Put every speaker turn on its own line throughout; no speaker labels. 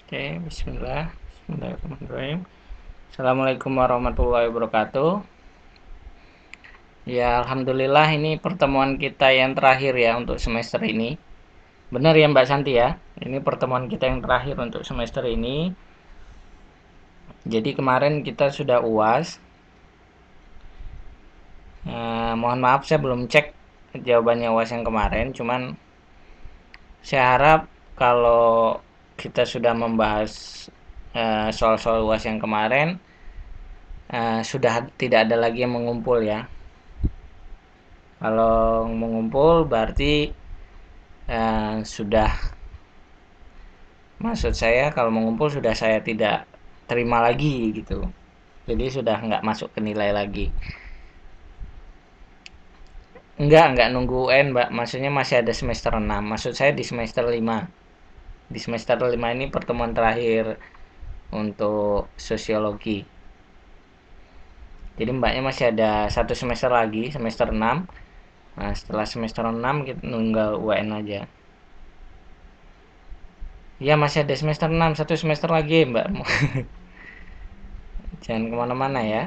Oke, bismillah. Bismillahirrahmanirrahim. Assalamualaikum warahmatullahi wabarakatuh. Ya, alhamdulillah ini pertemuan kita yang terakhir ya untuk semester ini. Benar ya Mbak Santi ya? Ini pertemuan kita yang terakhir untuk semester ini. Jadi kemarin kita sudah UAS. Mohon maaf saya belum cek jawabannya UAS yang kemarin. Cuman saya harap kalau kita sudah membahas soal-soal UAS yang kemarin, sudah tidak ada lagi yang mengumpul ya. Kalau mengumpul berarti sudah, maksud saya kalau mengumpul sudah saya tidak terima lagi gitu. Jadi sudah nggak masuk ke nilai lagi. Enggak nunggu UN Mbak. Maksudnya masih ada semester 6. Maksud saya di semester 5. Di semester 5 ini pertemuan terakhir untuk sosiologi. Jadi mbaknya masih ada satu semester lagi, semester 6. Nah, setelah semester 6 kita nunggal UN aja. Ya masih ada semester 6, satu semester lagi mbak. Jangan kemana-mana ya.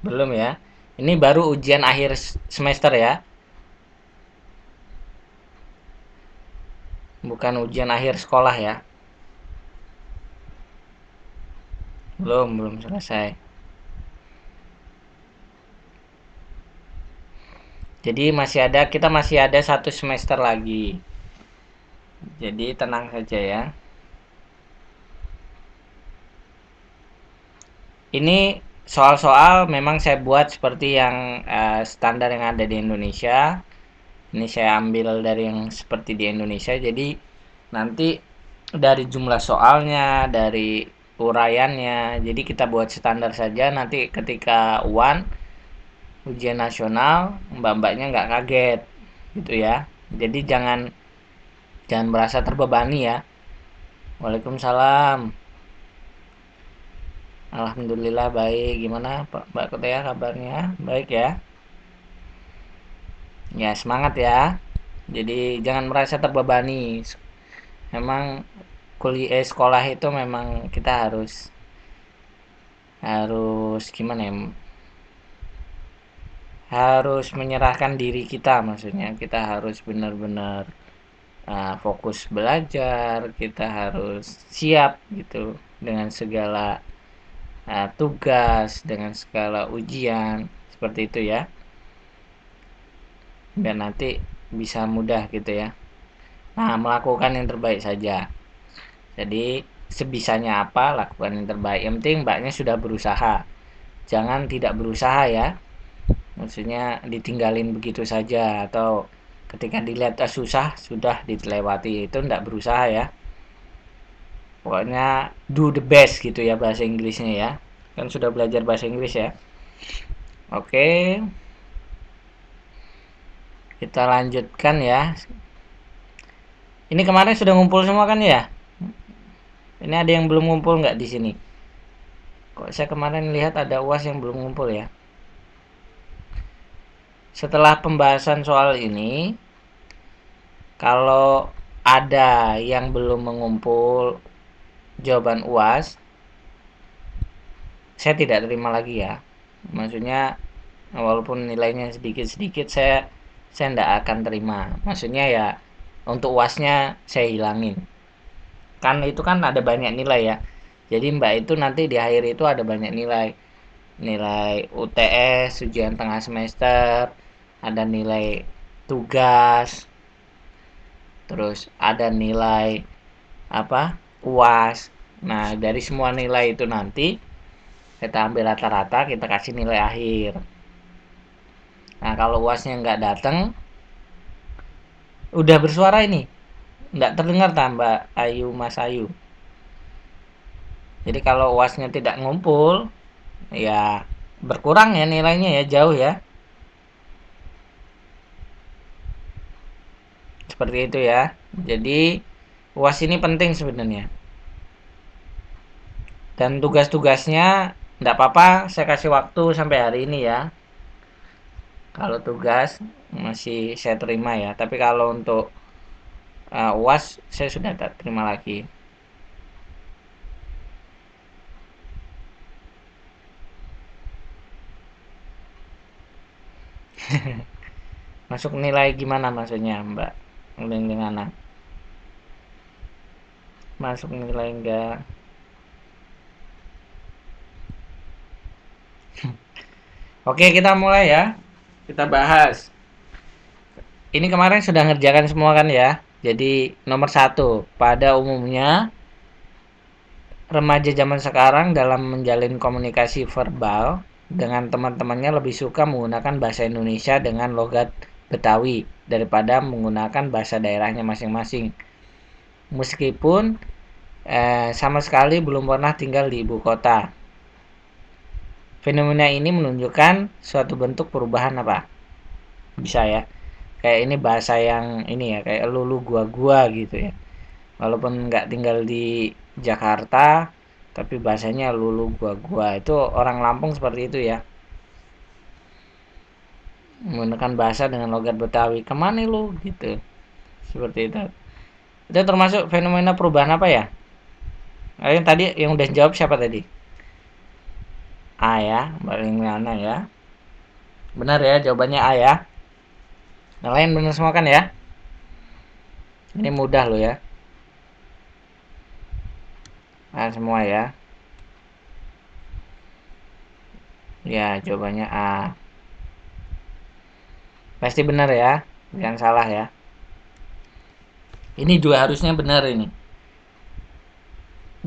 Belum ya. Ini baru ujian akhir semester ya. Bukan ujian akhir sekolah ya. Belum selesai. Jadi kita masih ada satu semester lagi. Jadi tenang saja ya. Ini soal-soal memang saya buat seperti yang standar yang ada di Indonesia. Ini saya ambil dari yang seperti di Indonesia. Jadi nanti dari jumlah soalnya, dari uraiannya, jadi kita buat standar saja. Nanti ketika UAN, ujian nasional, mbak-mbaknya nggak kaget gitu ya. Jadi jangan jangan merasa terbebani ya. Waalaikumsalam. Alhamdulillah baik. Gimana Pak Mbak Kotea kabarnya? Baik ya. Ya semangat ya. Jadi jangan merasa terbebani. Memang sekolah itu memang kita harus harus gimana ya? Harus menyerahkan diri kita, maksudnya kita harus benar-benar fokus belajar, kita harus siap gitu dengan segala tugas, dengan segala ujian seperti itu ya, dan nanti bisa mudah gitu ya. Nah, melakukan yang terbaik saja. Jadi sebisanya apa, lakukan yang terbaik. Yang penting mbaknya sudah berusaha, jangan tidak berusaha ya. Maksudnya ditinggalin begitu saja, atau ketika dilihat susah sudah dilewati, itu tidak berusaha ya. Pokoknya do the best gitu ya bahasa Inggrisnya ya. Kan sudah belajar bahasa Inggris ya. Oke, kita lanjutkan ya. Ini kemarin sudah ngumpul semua kan ya? Ini ada yang belum ngumpul nggak di sini? Kok saya kemarin lihat ada UAS yang belum ngumpul ya? Setelah pembahasan soal ini, kalau ada yang belum mengumpul jawaban UAS, saya tidak terima lagi ya. Maksudnya walaupun nilainya sedikit-sedikit, saya tidak akan terima. Maksudnya ya untuk UASnya saya hilangin. Kan itu kan ada banyak nilai ya. Jadi mbak itu nanti di akhir itu ada banyak nilai. Nilai UTS, ujian tengah semester, ada nilai tugas, terus ada nilai apa? UAS. Nah, dari semua nilai itu nanti kita ambil rata-rata, kita kasih nilai akhir. Nah, kalau UASnya nggak datang, udah bersuara ini. Nggak terdengar tambah Ayu, Mas Ayu. Jadi kalau UASnya tidak ngumpul, ya berkurang ya nilainya ya, jauh ya. Seperti itu ya. Jadi UAS ini penting sebenarnya. Dan tugas-tugasnya nggak apa-apa, saya kasih waktu sampai hari ini ya. Kalau tugas masih saya terima ya. Tapi kalau untuk UAS saya sudah tak terima lagi. Masuk nilai gimana maksudnya Mbak? Dengan masuk nilai enggak? Oke, kita mulai ya. Kita bahas. Ini kemarin sudah ngerjakan semua kan ya. Jadi nomor satu, pada umumnya remaja zaman sekarang dalam menjalin komunikasi verbal dengan teman-temannya lebih suka menggunakan bahasa Indonesia dengan logat Betawi daripada menggunakan bahasa daerahnya masing-masing. Meskipun sama sekali belum pernah tinggal di ibu kota. Fenomena ini menunjukkan suatu bentuk perubahan apa? Bisa ya. Kayak ini bahasa yang ini ya, kayak lu gua gitu ya. Walaupun nggak tinggal di Jakarta, tapi bahasanya lulu gua itu orang Lampung seperti itu ya, menggunakan bahasa dengan logat Betawi. Kemana lu gitu, seperti itu termasuk fenomena perubahan apa ya? Yang tadi yang udah jawab siapa tadi? A ya, paling mana ya, benar ya, jawabannya A ya. Yang lain benar semua kan ya? Ini mudah loh ya. A semua ya. Ya, jawabannya A. Pasti benar ya, jangan salah ya. Ini juga harusnya benar ini.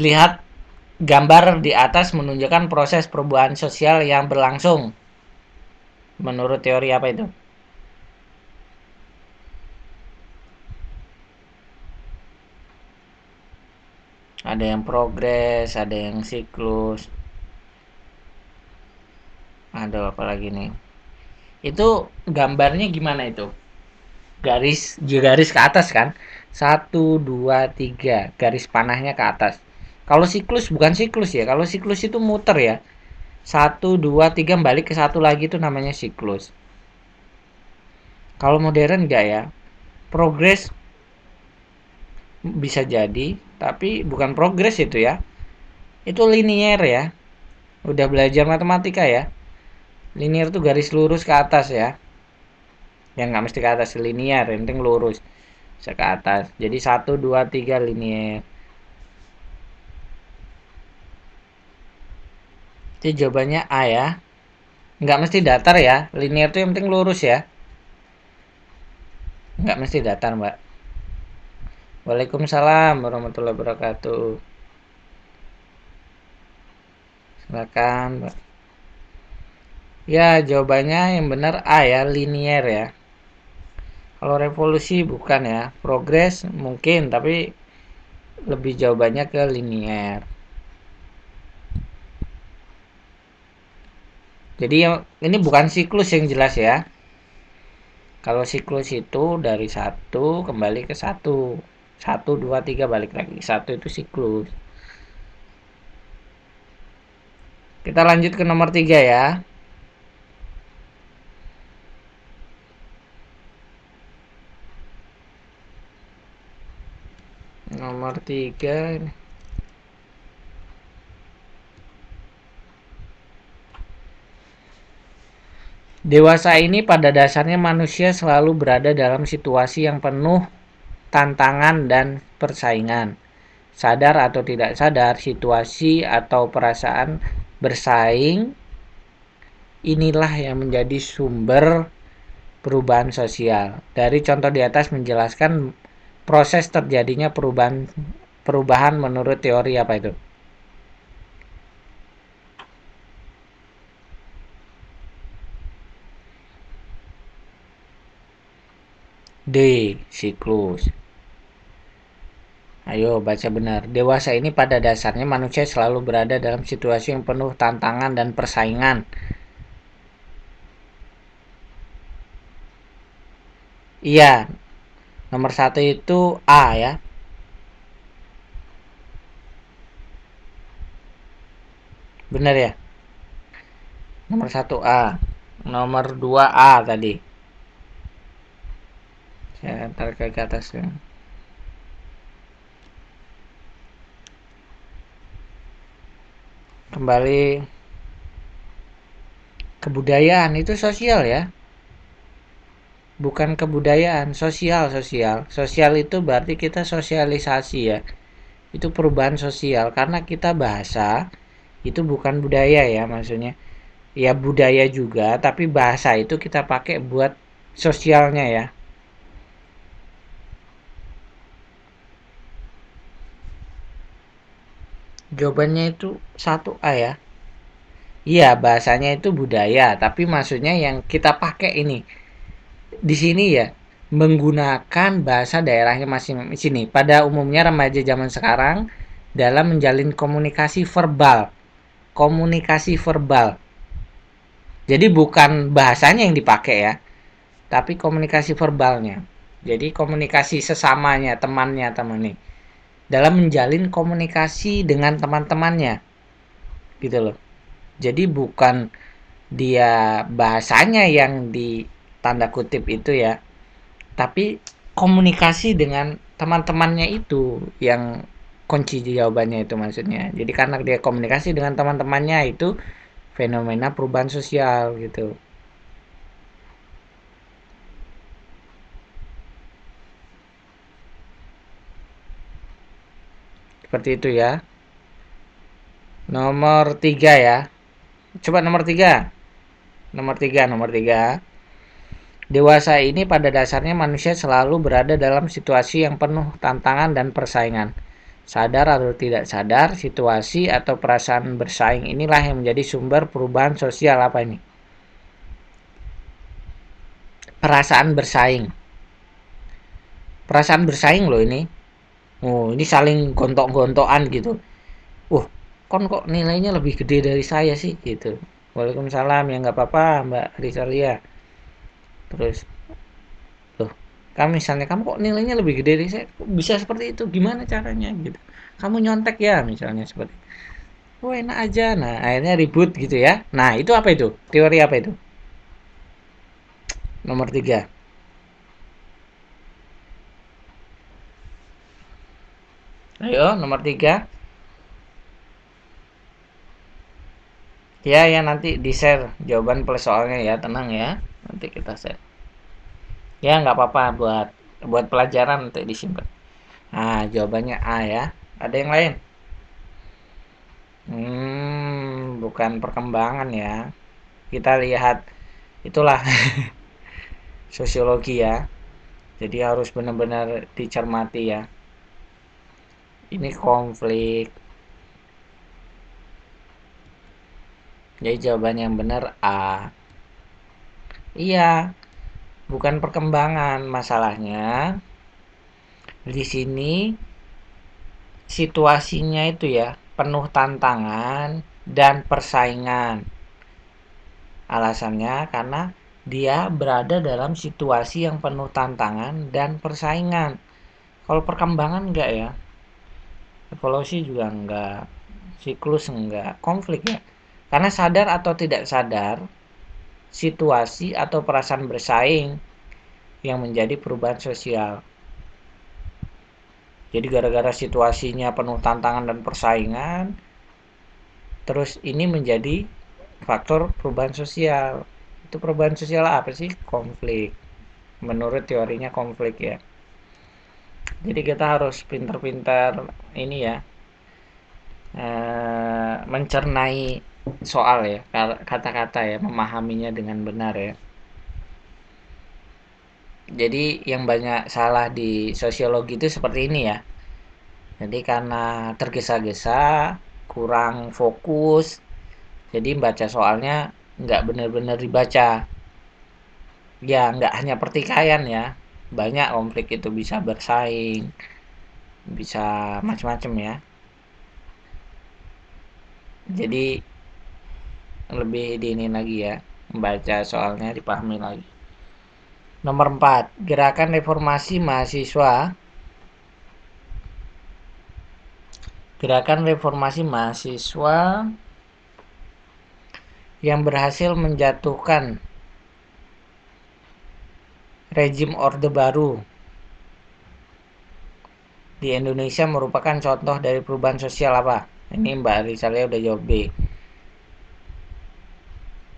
Lihat gambar di atas menunjukkan proses perubahan sosial yang berlangsung. Menurut teori apa itu? Ada yang progres, ada yang siklus. Ada apa lagi nih? Itu gambarnya gimana itu? Garis ke atas kan? Satu, dua, tiga. Garis panahnya ke atas. Kalau siklus bukan siklus ya. Kalau siklus itu muter ya. Satu, dua, tiga balik ke satu lagi itu namanya siklus. Kalau modern enggak ya. Progres bisa jadi, tapi bukan progres itu ya. Itu linier ya. Udah belajar matematika ya. Linier tuh garis lurus ke atas ya. Yang nggak mesti ke atas, linier, yang penting lurus. Bisa ke atas. Jadi 1, 2, 3 linier. Jadi jawabannya A ya. Nggak mesti datar ya. Linier tuh yang penting lurus ya. Nggak mesti datar, Mbak. Waalaikumsalam warahmatullahi wabarakatuh. Silakan, Mbak. Ya, jawabannya yang benar A ya, linier ya. Kalau revolusi bukan ya. Progres mungkin, tapi lebih jawabannya ke linier. Jadi ini bukan siklus yang jelas ya. Kalau siklus itu dari satu kembali ke satu. 1, 2, 3 balik lagi. Satu itu siklus. Kita lanjut ke nomor 3 ya. Nomor 3. Dewasa ini pada dasarnya manusia selalu berada dalam situasi yang penuh tantangan dan persaingan. Sadar atau tidak sadar, situasi atau perasaan bersaing inilah yang menjadi sumber perubahan sosial. Dari contoh di atas menjelaskan proses terjadinya perubahan menurut teori apa itu? D. Siklus. Ayo baca benar. Dewasa ini pada dasarnya manusia selalu berada dalam situasi yang penuh tantangan dan persaingan. Iya, nomor 1 itu A ya. Benar ya? Nomor 1 A. Nomor 2 A tadi. Saya tarik ke atas ya. kembali kebudayaan itu sosial ya, bukan kebudayaan, sosial itu berarti kita sosialisasi ya, itu perubahan sosial karena kita bahasa itu bukan budaya ya, maksudnya ya budaya juga tapi bahasa itu kita pakai buat sosialnya ya. Jawabannya itu satu A ya. Iya, bahasanya itu budaya, tapi maksudnya yang kita pakai ini di sini ya menggunakan bahasa daerahnya masing-masing. Sini pada umumnya remaja zaman sekarang dalam menjalin komunikasi verbal. Jadi bukan bahasanya yang dipakai ya, tapi komunikasi verbalnya. Jadi komunikasi sesamanya, teman nih, dalam menjalin komunikasi dengan teman-temannya, gitu loh. Jadi bukan dia bahasanya yang di tanda kutip itu ya, tapi komunikasi dengan teman-temannya itu yang kunci jawabannya itu maksudnya. Jadi karena dia komunikasi dengan teman-temannya itu fenomena perubahan sosial gitu. Seperti itu ya. Nomor 3 ya. Coba nomor 3. Nomor tiga. Dewasa ini pada dasarnya manusia selalu berada dalam situasi yang penuh tantangan dan persaingan. Sadar atau tidak sadar, situasi atau perasaan bersaing inilah yang menjadi sumber perubahan sosial apa ini? Perasaan bersaing. Perasaan bersaing loh ini. Oh, ini saling gontok-gontokan gitu. Kok nilainya lebih gede dari saya sih gitu. Waalaikumsalam, ya nggak apa-apa Mbak Rizalia. Terus loh, misalnya kamu kok nilainya lebih gede dari saya, kok bisa seperti itu, gimana caranya gitu, kamu nyontek ya misalnya seperti itu. Oh enak aja, nah akhirnya ribut gitu ya. Nah itu apa, itu teori apa itu? Nomor 3. Ayo nomor 3. Ya ya, nanti di share jawaban plus soalnya ya, tenang ya, nanti kita share ya, nggak apa-apa, buat pelajaran untuk disimpan. Nah jawabannya A ya. Ada yang lain? Bukan perkembangan ya. Kita lihat itulah sosiologi ya. Jadi harus benar-benar dicermati ya. Ini konflik. Jadi jawaban yang benar A. Iya, bukan perkembangan masalahnya. Di sini situasinya itu ya penuh tantangan dan persaingan. Alasannya karena dia berada dalam situasi yang penuh tantangan dan persaingan. Kalau perkembangan enggak ya. Evolusi juga enggak. Siklus enggak. Konflik ya. Karena sadar atau tidak sadar, situasi atau perasaan bersaing yang menjadi perubahan sosial. Jadi gara-gara situasinya penuh tantangan dan persaingan, terus ini menjadi faktor perubahan sosial. Itu perubahan sosial apa sih? Konflik. Menurut teorinya konflik ya. Jadi kita harus pintar-pintar ini ya, mencernai soal ya, kata-kata ya, memahaminya dengan benar ya. Jadi yang banyak salah di sosiologi itu seperti ini ya. Jadi karena tergesa-gesa, kurang fokus, jadi baca soalnya nggak benar-benar dibaca. Ya nggak hanya pertikaian ya, banyak konflik itu bisa bersaing, bisa macam-macam ya. Jadi lebih diinin lagi ya, membaca soalnya dipahami lagi. Nomor 4, gerakan reformasi mahasiswa. Gerakan reformasi mahasiswa yang berhasil menjatuhkan rejim Orde Baru di Indonesia merupakan contoh dari perubahan sosial apa? Ini Mbak Rizalia udah jawab B.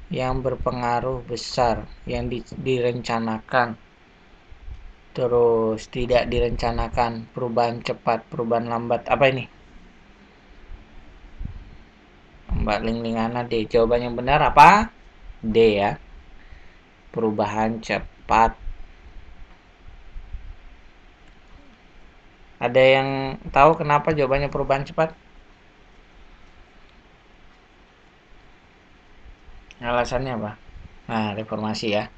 yang berpengaruh besar, yang direncanakan, terus tidak direncanakan, perubahan cepat, perubahan lambat. Apa ini? Mbak Linglingana D. Jawaban yang benar apa? D ya. Perubahan cepat. Ada yang tahu kenapa jawabannya perubahan cepat? Alasannya apa? Nah, reformasi ya.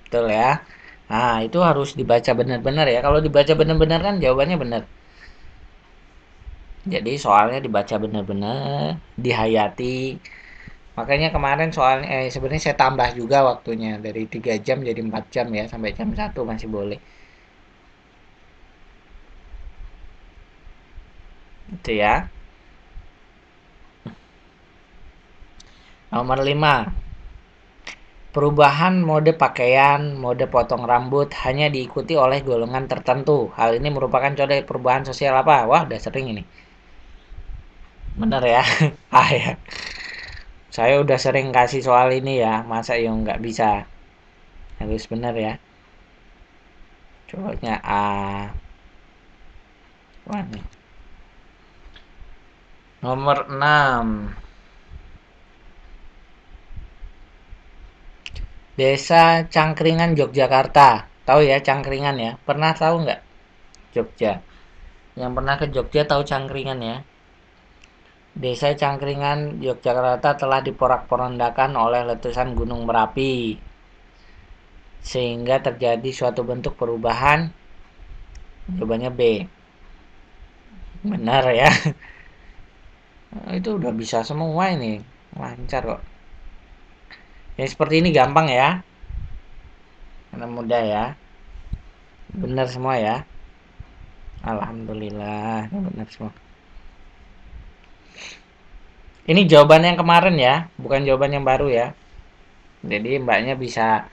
Betul ya. Nah, itu harus dibaca benar-benar ya. Kalau dibaca benar-benar kan jawabannya benar. Jadi soalnya dibaca benar-benar, dihayati. Makanya kemarin soalnya sebenarnya saya tambah juga waktunya dari 3 jam jadi 4 jam ya, sampai jam 1 masih boleh. Itu ya. Nomor 5. Perubahan mode pakaian, mode potong rambut hanya diikuti oleh golongan tertentu. Hal ini merupakan contoh perubahan sosial apa? Wah, udah sering ini. Bener ya? Ah ya. Saya udah sering kasih soal ini ya. Masa yang nggak bisa? Harus bener ya. Contohnya A. Wah, nih. Nomor 6. Desa Cangkringan, Yogyakarta. Tahu ya Cangkringan ya? Pernah tahu nggak? Jogja. Yang pernah ke Jogja tahu Cangkringan ya? Desa Cangkringan, Yogyakarta telah diporak-porandakan oleh letusan Gunung Merapi. Sehingga terjadi suatu bentuk perubahan. Jawabannya B. Benar ya. Itu udah bisa semua ini. Lancar kok. Yang seperti ini gampang ya. Karena mudah ya. Benar semua ya. Alhamdulillah. Benar semua. Ini jawaban yang kemarin ya. Bukan jawaban yang baru ya. Jadi mbaknya bisa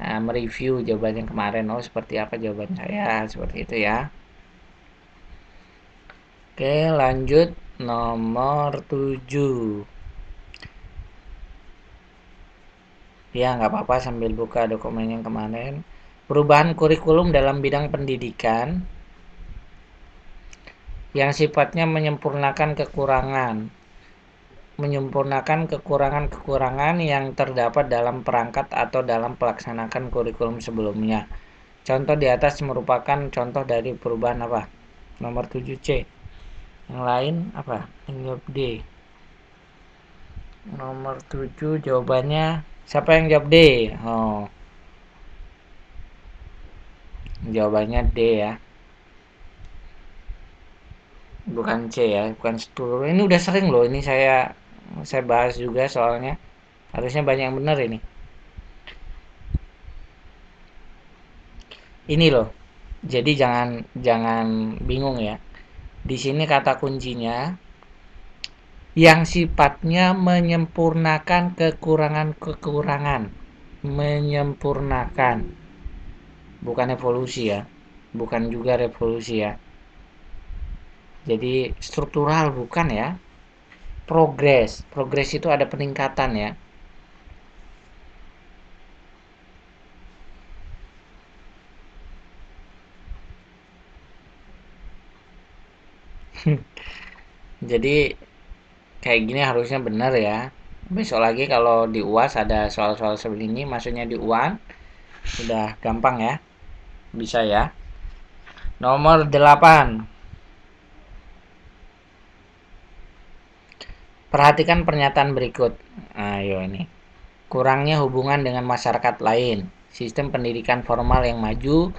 mereview jawaban yang kemarin. Oh seperti apa jawaban saya. Seperti itu ya. Oke lanjut. Nomor 7. Ya nggak apa-apa sambil buka dokumen yang kemarin. Perubahan kurikulum dalam bidang pendidikan yang sifatnya menyempurnakan kekurangan-kekurangan yang terdapat dalam perangkat atau dalam pelaksanaan kurikulum sebelumnya. Contoh di atas merupakan contoh dari perubahan apa? Nomor 7C. Yang lain apa? Yang jawab D. Nomor 7 jawabannya siapa yang jawab D? Oh, jawabannya D ya. Bukan C ya, bukan seluruh. Ini udah sering loh, ini saya bahas juga soalnya. Harusnya banyak yang benar ini. Ini loh. Jadi jangan jangan bingung ya. Di sini kata kuncinya yang sifatnya menyempurnakan kekurangan-kekurangan. Menyempurnakan. Bukan evolusi ya. Bukan juga revolusi ya. Jadi struktural bukan ya. Progres. Progres itu ada peningkatan ya. Jadi kayak gini harusnya benar ya. Besok lagi kalau di UAS ada soal-soal seperti ini, maksudnya di UAN udah gampang ya. Bisa ya. Nomor 8. Perhatikan pernyataan berikut. Ayo ini. Kurangnya hubungan dengan masyarakat lain. Sistem pendidikan formal yang maju,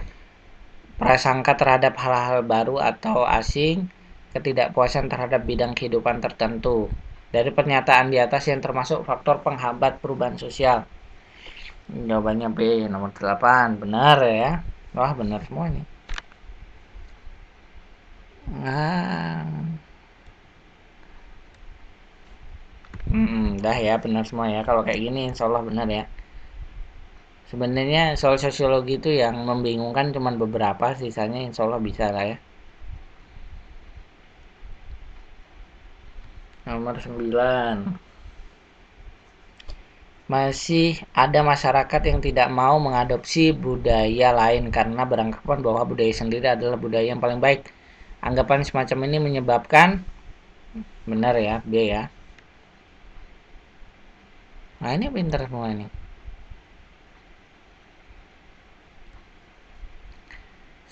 prasangka terhadap hal-hal baru atau asing, ketidakpuasan terhadap bidang kehidupan tertentu. Dari pernyataan di atas yang termasuk faktor penghambat perubahan sosial. Jawabannya B, nomor 8. Benar ya. Wah, benar semua ini. Nah, dah ya, benar semua ya. Kalau kayak gini insya Allah benar ya. Sebenarnya soal sosiologi itu yang membingungkan cuma beberapa, sisanya insya Allah bisa lah ya. Nomor 9. Masih ada masyarakat yang tidak mau mengadopsi budaya lain karena beranggapan bahwa budaya sendiri adalah budaya yang paling baik. Anggapan semacam ini menyebabkan, benar ya, B ya. Nah ini pintar semua ini.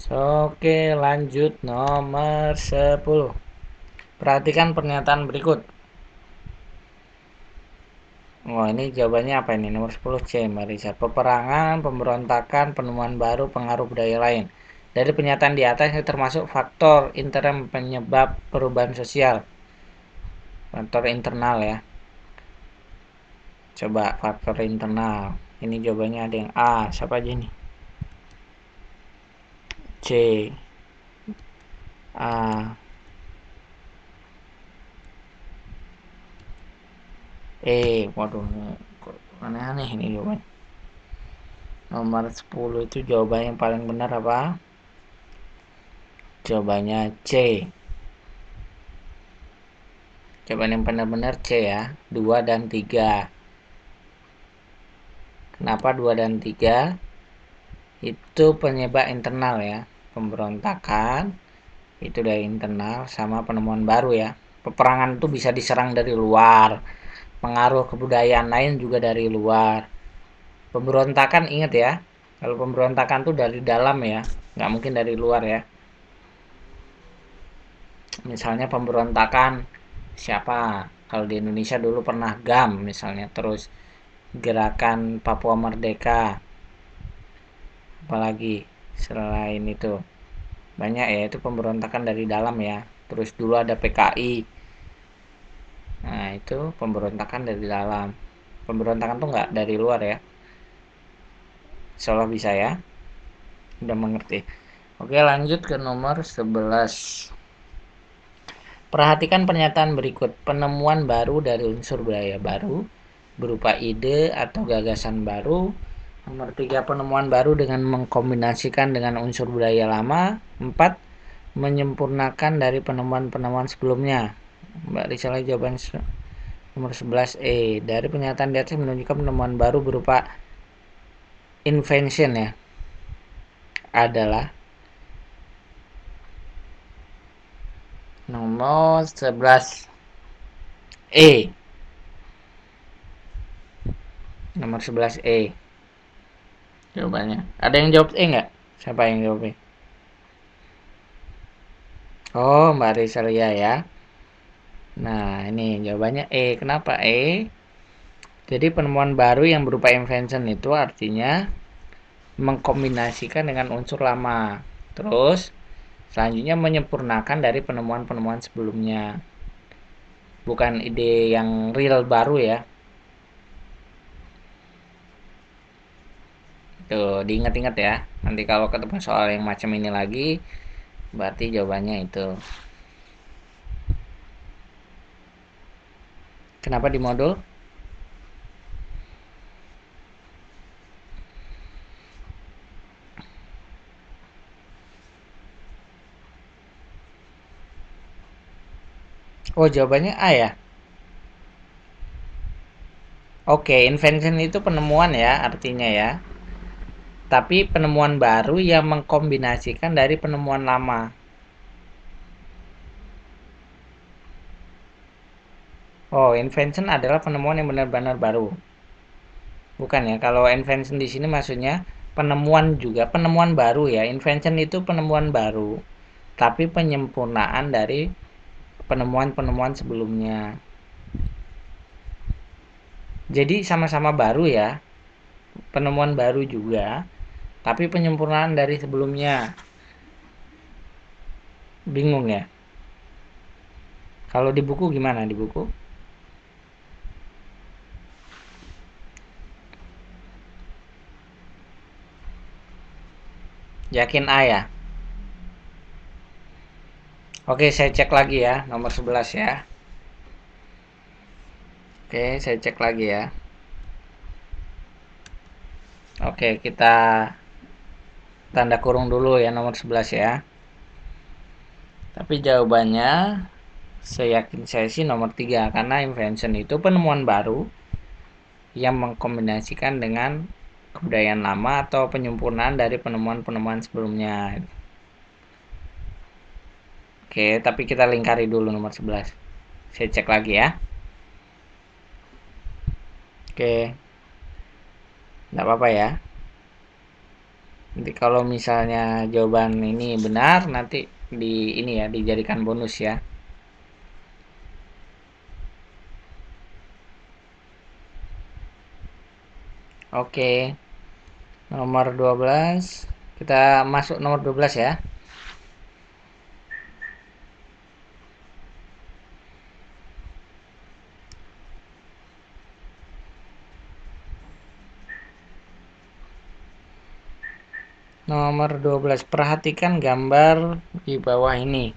Oke, lanjut nomor 10. Perhatikan pernyataan berikut. Oh, ini jawabannya apa ini? Nomor 10 C, Marisa. Peperangan, pemberontakan, penemuan baru, pengaruh budaya lain. Dari pernyataan di atas ini termasuk faktor internal penyebab perubahan sosial. Faktor internal ya. Coba faktor internal. Ini jawabannya ada yang A. Siapa aja nih? C. A. Waduh. Aneh-aneh ini jawabannya. Nomor 10 itu jawaban yang paling benar apa? Jawabannya C. Jawaban yang benar-benar C ya. 2 dan 3. Kenapa 2 dan 3? Itu penyebab internal ya. Pemberontakan itu dari internal, sama penemuan baru ya. Peperangan itu bisa diserang dari luar. Pengaruh kebudayaan lain juga dari luar. Pemberontakan ingat ya. Kalau pemberontakan tuh dari dalam ya. Nggak mungkin dari luar ya. Misalnya pemberontakan siapa? Kalau di Indonesia dulu pernah GAM misalnya. Terus gerakan Papua Merdeka. Apalagi selain itu. Banyak ya, itu pemberontakan dari dalam ya. Terus dulu ada PKI. Nah, itu pemberontakan dari dalam. Pemberontakan tuh nggak dari luar ya. Insyaallah bisa ya. Udah mengerti. Oke, lanjut ke nomor 11. Perhatikan pernyataan berikut. Penemuan baru dari unsur budaya baru berupa ide atau gagasan baru. Nomor 3, penemuan baru dengan mengkombinasikan dengan unsur budaya lama. 4, menyempurnakan dari penemuan-penemuan sebelumnya. Mbak Risalah jawaban nomor 11 Dari pernyataan di atas menunjukkan penemuan baru berupa invention ya adalah nomor 11 nomor 11 jawabannya. Ada yang jawab nggak? Siapa yang jawab Oh, Mbak Risalia ya. Nah, ini jawabannya Kenapa Jadi penemuan baru yang berupa invention itu artinya mengkombinasikan dengan unsur lama. Terus selanjutnya menyempurnakan dari penemuan-penemuan sebelumnya. Bukan ide yang real baru ya. Tuh, diingat-ingat ya. Nanti kalau ketemu soal yang macam ini lagi, berarti jawabannya itu. Kenapa di modul? Oh, jawabannya A ya. Oke, invention itu penemuan ya, artinya ya. Tapi penemuan baru yang mengkombinasikan dari penemuan lama. Oh, invention adalah penemuan yang benar-benar baru. Bukan ya, kalau invention di sini maksudnya penemuan juga, penemuan baru ya. Invention itu penemuan baru, tapi penyempurnaan dari penemuan-penemuan sebelumnya. Jadi sama-sama baru ya, penemuan baru juga, tapi penyempurnaan dari sebelumnya. Bingung ya? Kalau di buku gimana di buku? Yakin A ya? Oke, saya cek lagi ya, nomor 11 ya. Oke, saya cek lagi ya. Oke, kita tanda kurung dulu ya nomor 11 ya. Tapi jawabannya Seyakin saya sih nomor 3, karena invention itu penemuan baru yang mengkombinasikan dengan kebudayaan lama atau penyempurnaan dari penemuan-penemuan sebelumnya. Oke, tapi kita lingkari dulu nomor 11. Saya cek lagi ya. Oke, nggak apa-apa ya. Nanti kalau misalnya jawaban ini benar, nanti di ini ya dijadikan bonus ya. Oke, nomor 12. Kita masuk nomor 12 ya. Nomor 12. Perhatikan gambar di bawah ini.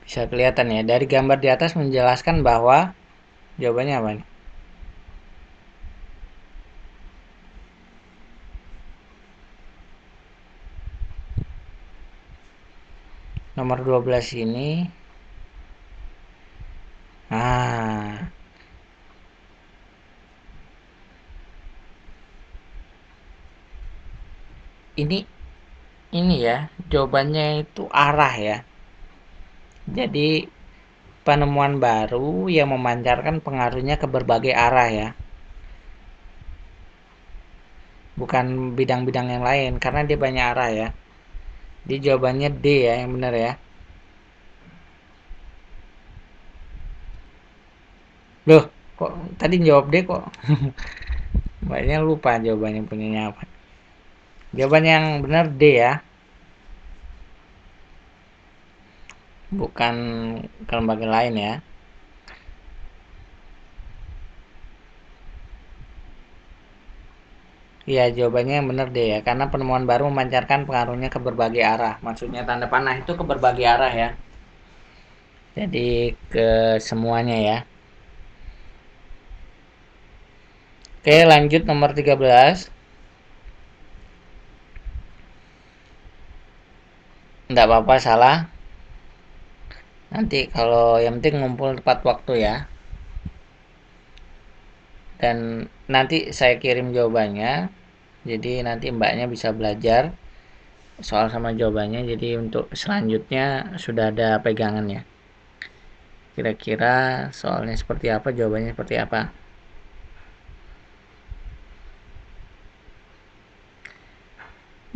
Bisa kelihatan ya, dari gambar di atas menjelaskan bahwa jawabannya apa nih? Nomor 12 ini. Nah, ini ya, jawabannya itu arah ya. Jadi penemuan baru yang memancarkan pengaruhnya ke berbagai arah ya. Bukan bidang-bidang yang lain, karena dia banyak arah ya. Di jawabannya D ya, yang benar ya. Loh, kok tadi jawab D kok? Banyak lupa jawabannya punyanya apa. Jawaban yang benar D ya. Bukan ke lembaga lain ya. Iya, jawabannya yang benar deh ya. Karena penemuan baru memancarkan pengaruhnya ke berbagai arah. Maksudnya tanda panah itu ke berbagai arah ya. Jadi ke semuanya ya. Oke, lanjut nomor 13. Enggak apa-apa salah. Nanti kalau yang penting ngumpul tepat waktu ya. Dan nanti saya kirim jawabannya. Jadi nanti mbaknya bisa belajar soal sama jawabannya. Jadi untuk selanjutnya sudah ada pegangannya. Kira-kira soalnya seperti apa, jawabannya seperti apa.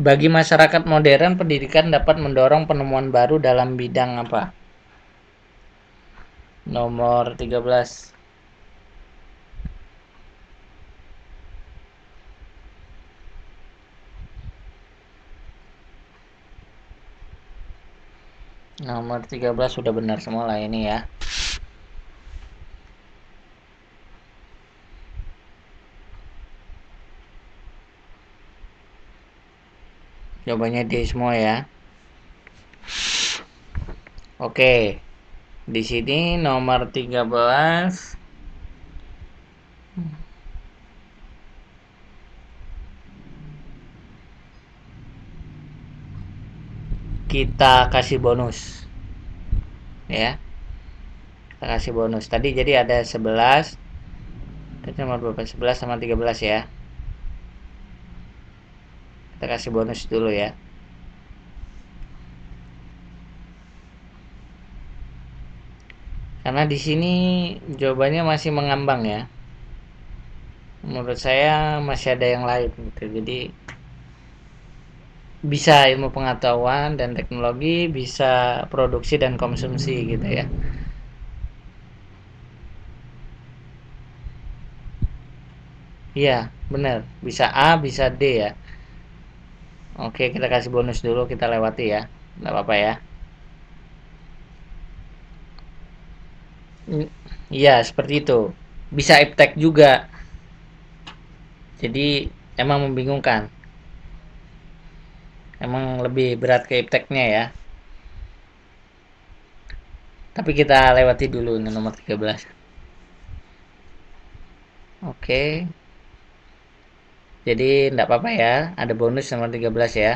Bagi masyarakat modern, pendidikan dapat mendorong penemuan baru dalam bidang apa? Nomor 13. Nomor 13 sudah benar semua lah ini ya. Jawabannya D semua ya. Oke. Di sini nomor 13 kita kasih bonus. Ya. Kita kasih bonus. Tadi jadi ada 11. Tadi nomor berapa? 11 sama 13 ya. Kita kasih bonus dulu ya. Karena di sini jawabannya masih mengambang ya. Menurut saya masih ada yang lain gitu. Jadi bisa ilmu pengetahuan dan teknologi, bisa produksi dan konsumsi gitu ya. Iya, benar. Bisa A, bisa D ya. Oke, kita kasih bonus dulu, kita lewati ya. Nggak apa-apa ya. Iya, seperti itu. Bisa iptek juga. Jadi emang membingungkan. Emang lebih berat ke ipteknya ya. Tapi kita lewati dulu nomor 13. Oke. Jadi enggak apa-apa ya, ada bonus nomor 13 ya.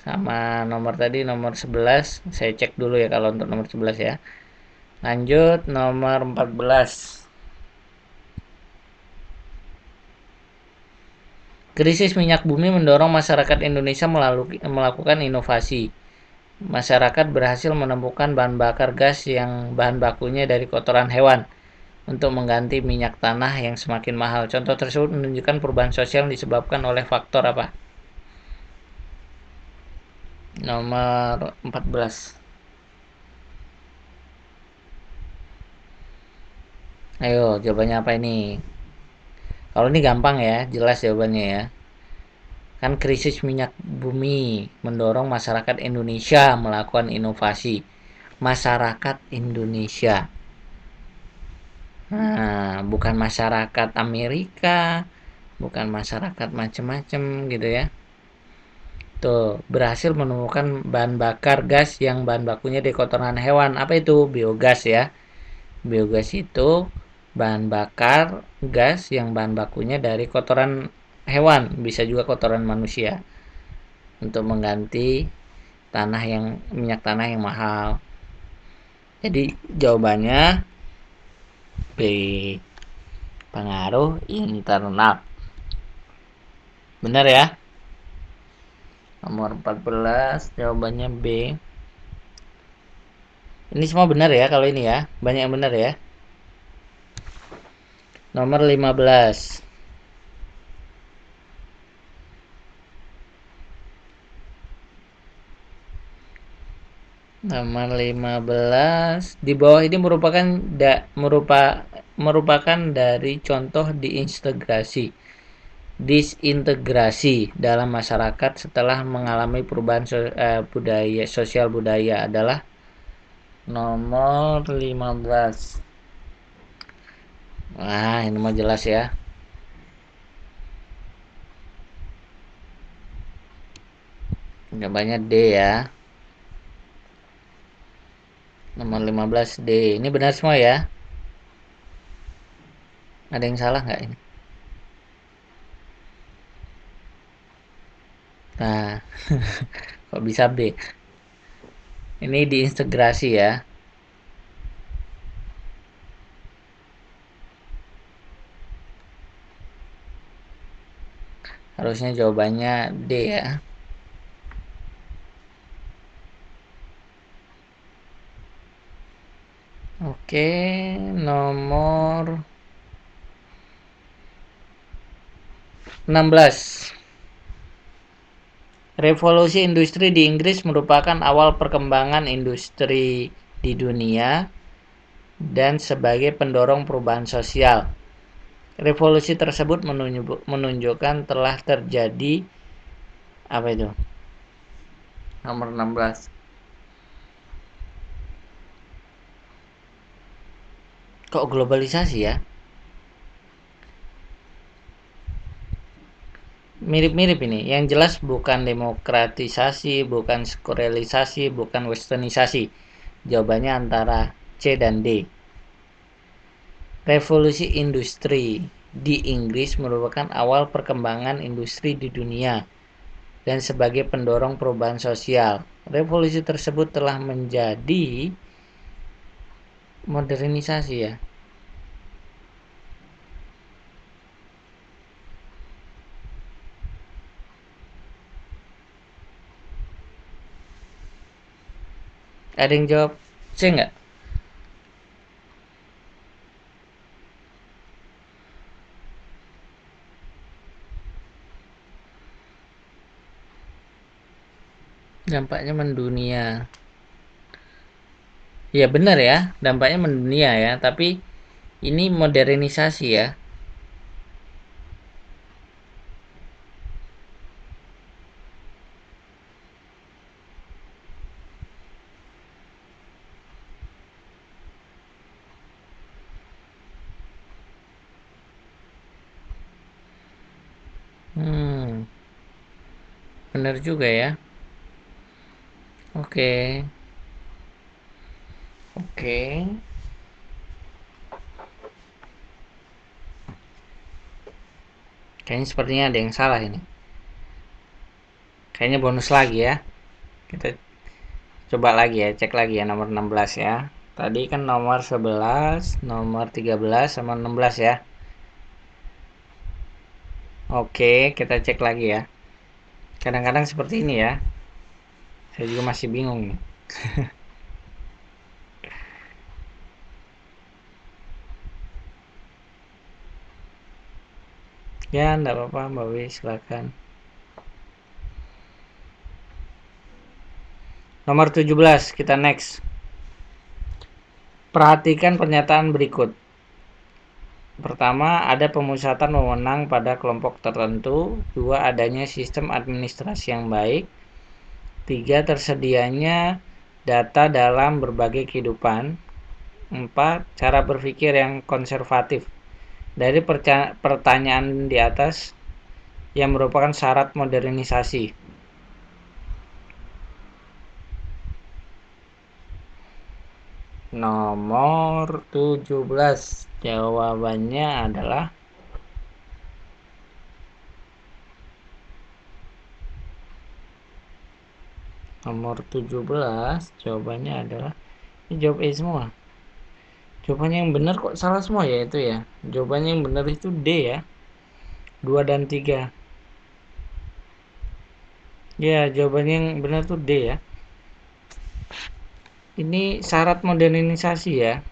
Sama nomor tadi nomor 11, saya cek dulu ya kalau untuk nomor 11 ya. Lanjut nomor 14. Krisis minyak bumi mendorong masyarakat Indonesia melakukan inovasi. Masyarakat berhasil menemukan bahan bakar gas yang bahan bakunya dari kotoran hewan untuk mengganti minyak tanah yang semakin mahal. Contoh tersebut menunjukkan perubahan sosial yang disebabkan oleh faktor apa? Nomor 14. Ayo, jawabannya apa ini? Kalau ini gampang ya, jelas jawabannya ya. Kan krisis minyak bumi mendorong masyarakat Indonesia melakukan inovasi. Masyarakat Indonesia. Nah, bukan masyarakat Amerika, bukan masyarakat macam-macam gitu ya. Tuh, berhasil menemukan bahan bakar gas yang bahan bakunya dari kotoran hewan. Apa itu? Biogas ya. Biogas itu bahan bakar gas yang bahan bakunya dari kotoran hewan, bisa juga kotoran manusia untuk mengganti minyak tanah yang mahal. Jadi jawabannya B. Pengaruh internal. Benar ya? Nomor 14 jawabannya B. Ini semua benar ya kalau ini ya. Banyak yang benar ya. Nomor 15. Nomor 15 di bawah ini merupakan dari contoh disintegrasi dalam masyarakat setelah mengalami perubahan sosial budaya adalah nomor 15. Wah, ini mah jelas ya. Jawabannya D ya. Nomor 15 D. Ini benar semua ya. Ada yang salah nggak ini? Nah, kok bisa B? Ini diintegrasi ya. Harusnya jawabannya D ya. Oke, nomor 16. Revolusi industri di Inggris merupakan awal perkembangan industri di dunia dan sebagai pendorong perubahan sosial. Revolusi tersebut menunjukkan telah terjadi apa itu? Nomor 16. Kok globalisasi ya? Mirip-mirip ini. Yang jelas bukan demokratisasi, bukan sekularisasi, bukan westernisasi. Jawabannya antara C dan D. Revolusi industri di Inggris merupakan awal perkembangan industri di dunia dan sebagai pendorong perubahan sosial. Revolusi tersebut telah menjadi modernisasi ya. Ada yang jawab C nggak? Dampaknya mendunia. Ya benar ya, dampaknya mendunia ya. Tapi ini modernisasi ya. Hmm, benar juga ya. Oke, oke. Kayaknya sepertinya ada yang salah ini. Kayaknya bonus lagi ya. Kita coba lagi ya, cek lagi ya nomor 16 ya. Tadi kan nomor 11, nomor 13 sama 16 ya. Oke, kita cek lagi ya. Kadang-kadang seperti ini ya. Saya juga masih bingung nih. Ya, enggak apa-apa Mbak Wi, silakan. Nomor 17, kita next. Perhatikan pernyataan berikut. Pertama, ada pemusatan wewenang pada kelompok tertentu. Dua, adanya sistem administrasi yang baik. Tiga, tersedianya data dalam berbagai kehidupan. Empat, cara berpikir yang konservatif. Dari pertanyaan di atas yang merupakan syarat modernisasi. Nomor 17, jawabannya adalah nomor 17, jawabannya adalah ini jawab E semua. Jawabannya yang benar kok salah semua ya itu ya. Jawabannya yang benar itu D ya. 2 dan 3. Ya, jawabannya yang benar tuh D ya. Ini syarat modernisasi ya.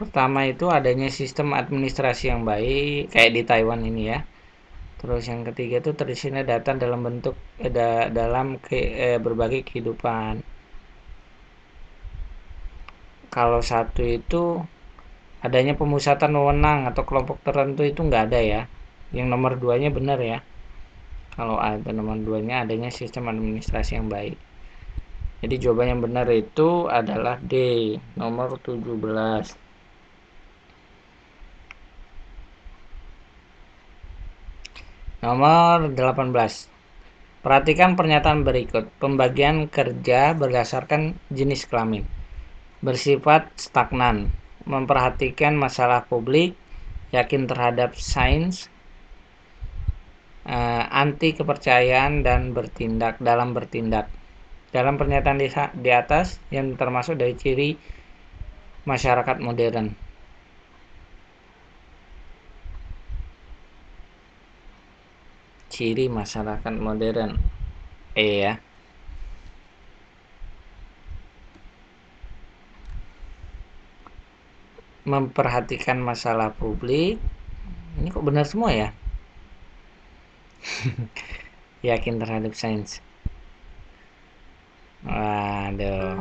Pertama itu adanya sistem administrasi yang baik kayak di Taiwan ini ya. Terus yang ketiga itu terisinya data dalam bentuk dalam berbagai kehidupan. Kalau satu itu adanya pemusatan wewenang atau kelompok tertentu itu nggak ada ya. Yang nomor duanya benar ya. Kalau ada nomor duanya adanya sistem administrasi yang baik. Jadi jawaban yang benar itu adalah D, nomor 17. Nomor 18. Perhatikan pernyataan berikut. Pembagian kerja berdasarkan jenis kelamin. Bersifat stagnan. Memperhatikan masalah publik. Yakin terhadap sains. Anti kepercayaan dan bertindak. Dalam pernyataan di atas yang termasuk dari ciri masyarakat modern. Ciri masyarakat modern. E ya. Memperhatikan masalah publik. Ini kok benar semua ya? Yakin terhadap sains. Waduh.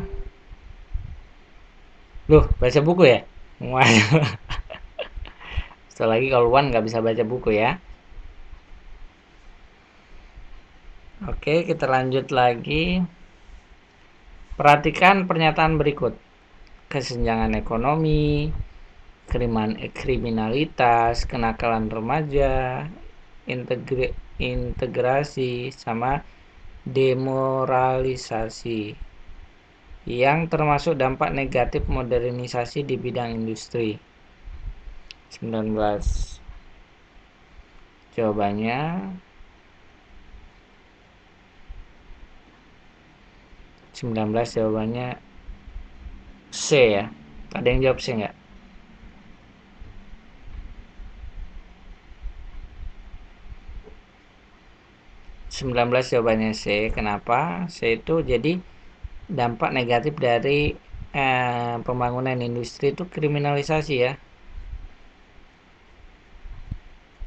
Loh, baca buku ya? Waduh. Setelah lagi kalau Wan nggak bisa baca buku ya. Oke, kita lanjut lagi. Perhatikan pernyataan berikut. Kesenjangan ekonomi, kriminalitas, kenakalan remaja, integrasi, sama demoralisasi yang termasuk dampak negatif modernisasi di bidang industri. 19. Jawabannya 19 jawabannya C ya. Ada yang jawab C nggak? 19 jawabannya C. Kenapa? C itu jadi dampak negatif dari pembangunan industri itu kriminalisasi ya.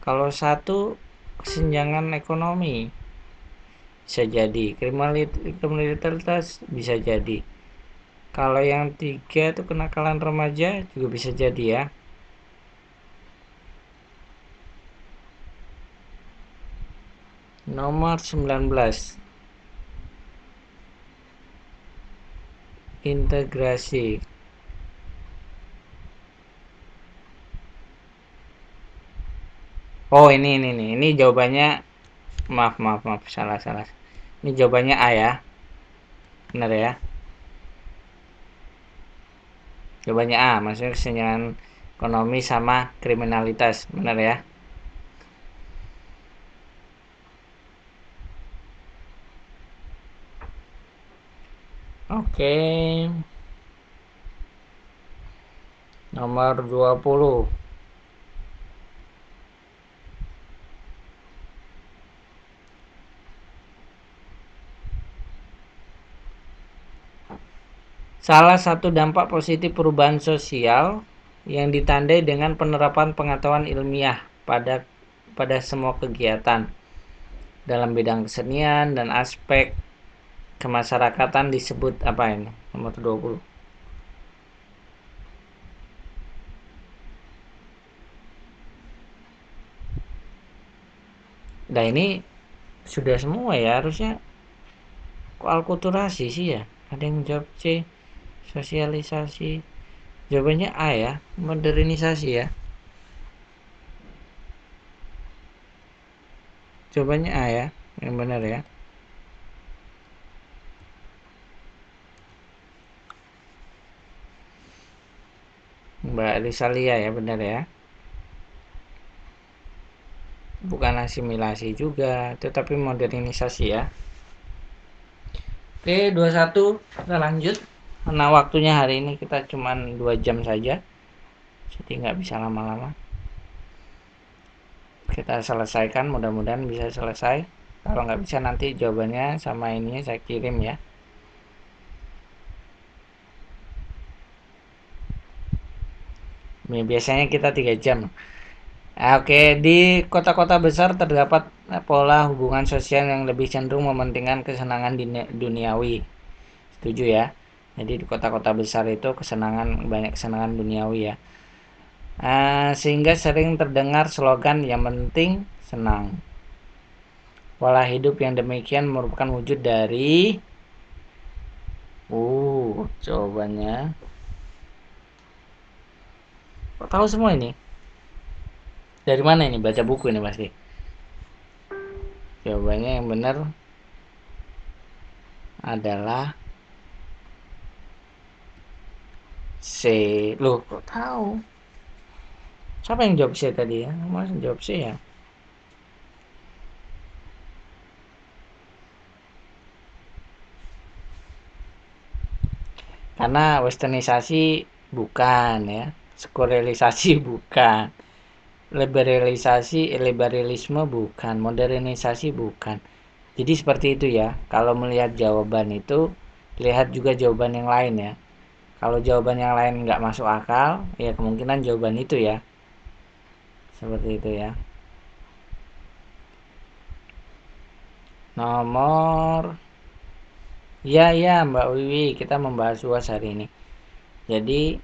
Kalau satu kesenjangan ekonomi bisa jadi, kriminalitas bisa jadi. Kalau yang 3 itu kenakalan remaja juga bisa jadi ya. Nomor 19. Integrasi. Oh, ini jawabannya maaf, salah. Ini jawabannya A ya. Benar ya. Jawabannya A, maksudnya kesenjangan ekonomi sama kriminalitas. Benar ya. Oke, nomor 20. Salah satu dampak positif perubahan sosial yang ditandai dengan penerapan pengetahuan ilmiah pada semua kegiatan dalam bidang kesenian dan aspek kemasyarakatan disebut apa ini? Nomor 20. Nah, ini sudah semua ya harusnya. Kok alkulturasi sih ya? Ada yang jawab C, sosialisasi. Jawabannya A ya, modernisasi ya. Jawabannya A ya, yang benar ya. Mbak Risalia ya, benar ya. Bukan asimilasi juga, tetapi modernisasi ya. Oke, 21 kita lanjut. Karena waktunya hari ini kita cuma 2 jam saja, jadi nggak bisa lama-lama. Kita selesaikan, mudah-mudahan bisa selesai. Kalau nggak bisa nanti jawabannya sama ini saya kirim ya. Biasanya kita 3 jam. Oke, di kota-kota besar terdapat pola hubungan sosial yang lebih cenderung mementingkan kesenangan duniawi. Setuju ya? Jadi di kota-kota besar itu banyak kesenangan duniawi ya. Sehingga sering terdengar slogan yang penting senang. Pola hidup yang demikian merupakan wujud dari jawabannya. Kok tahu semua ini? Dari mana ini? Baca buku ini pasti. Jawabannya yang benar adalah C. Loh, kok tahu? Siapa yang jawab C tadi ya? Mas jawab C ya? Karena westernisasi bukan ya. Sekulerisasi bukan. Liberalisme bukan. Modernisasi bukan. Jadi seperti itu ya. Kalau melihat jawaban itu, lihat juga jawaban yang lain ya. Kalau jawaban yang lain nggak masuk akal, ya kemungkinan jawaban itu ya. Seperti itu ya. Nomor ya Mbak Wiwi, kita membahas UAS hari ini. Jadi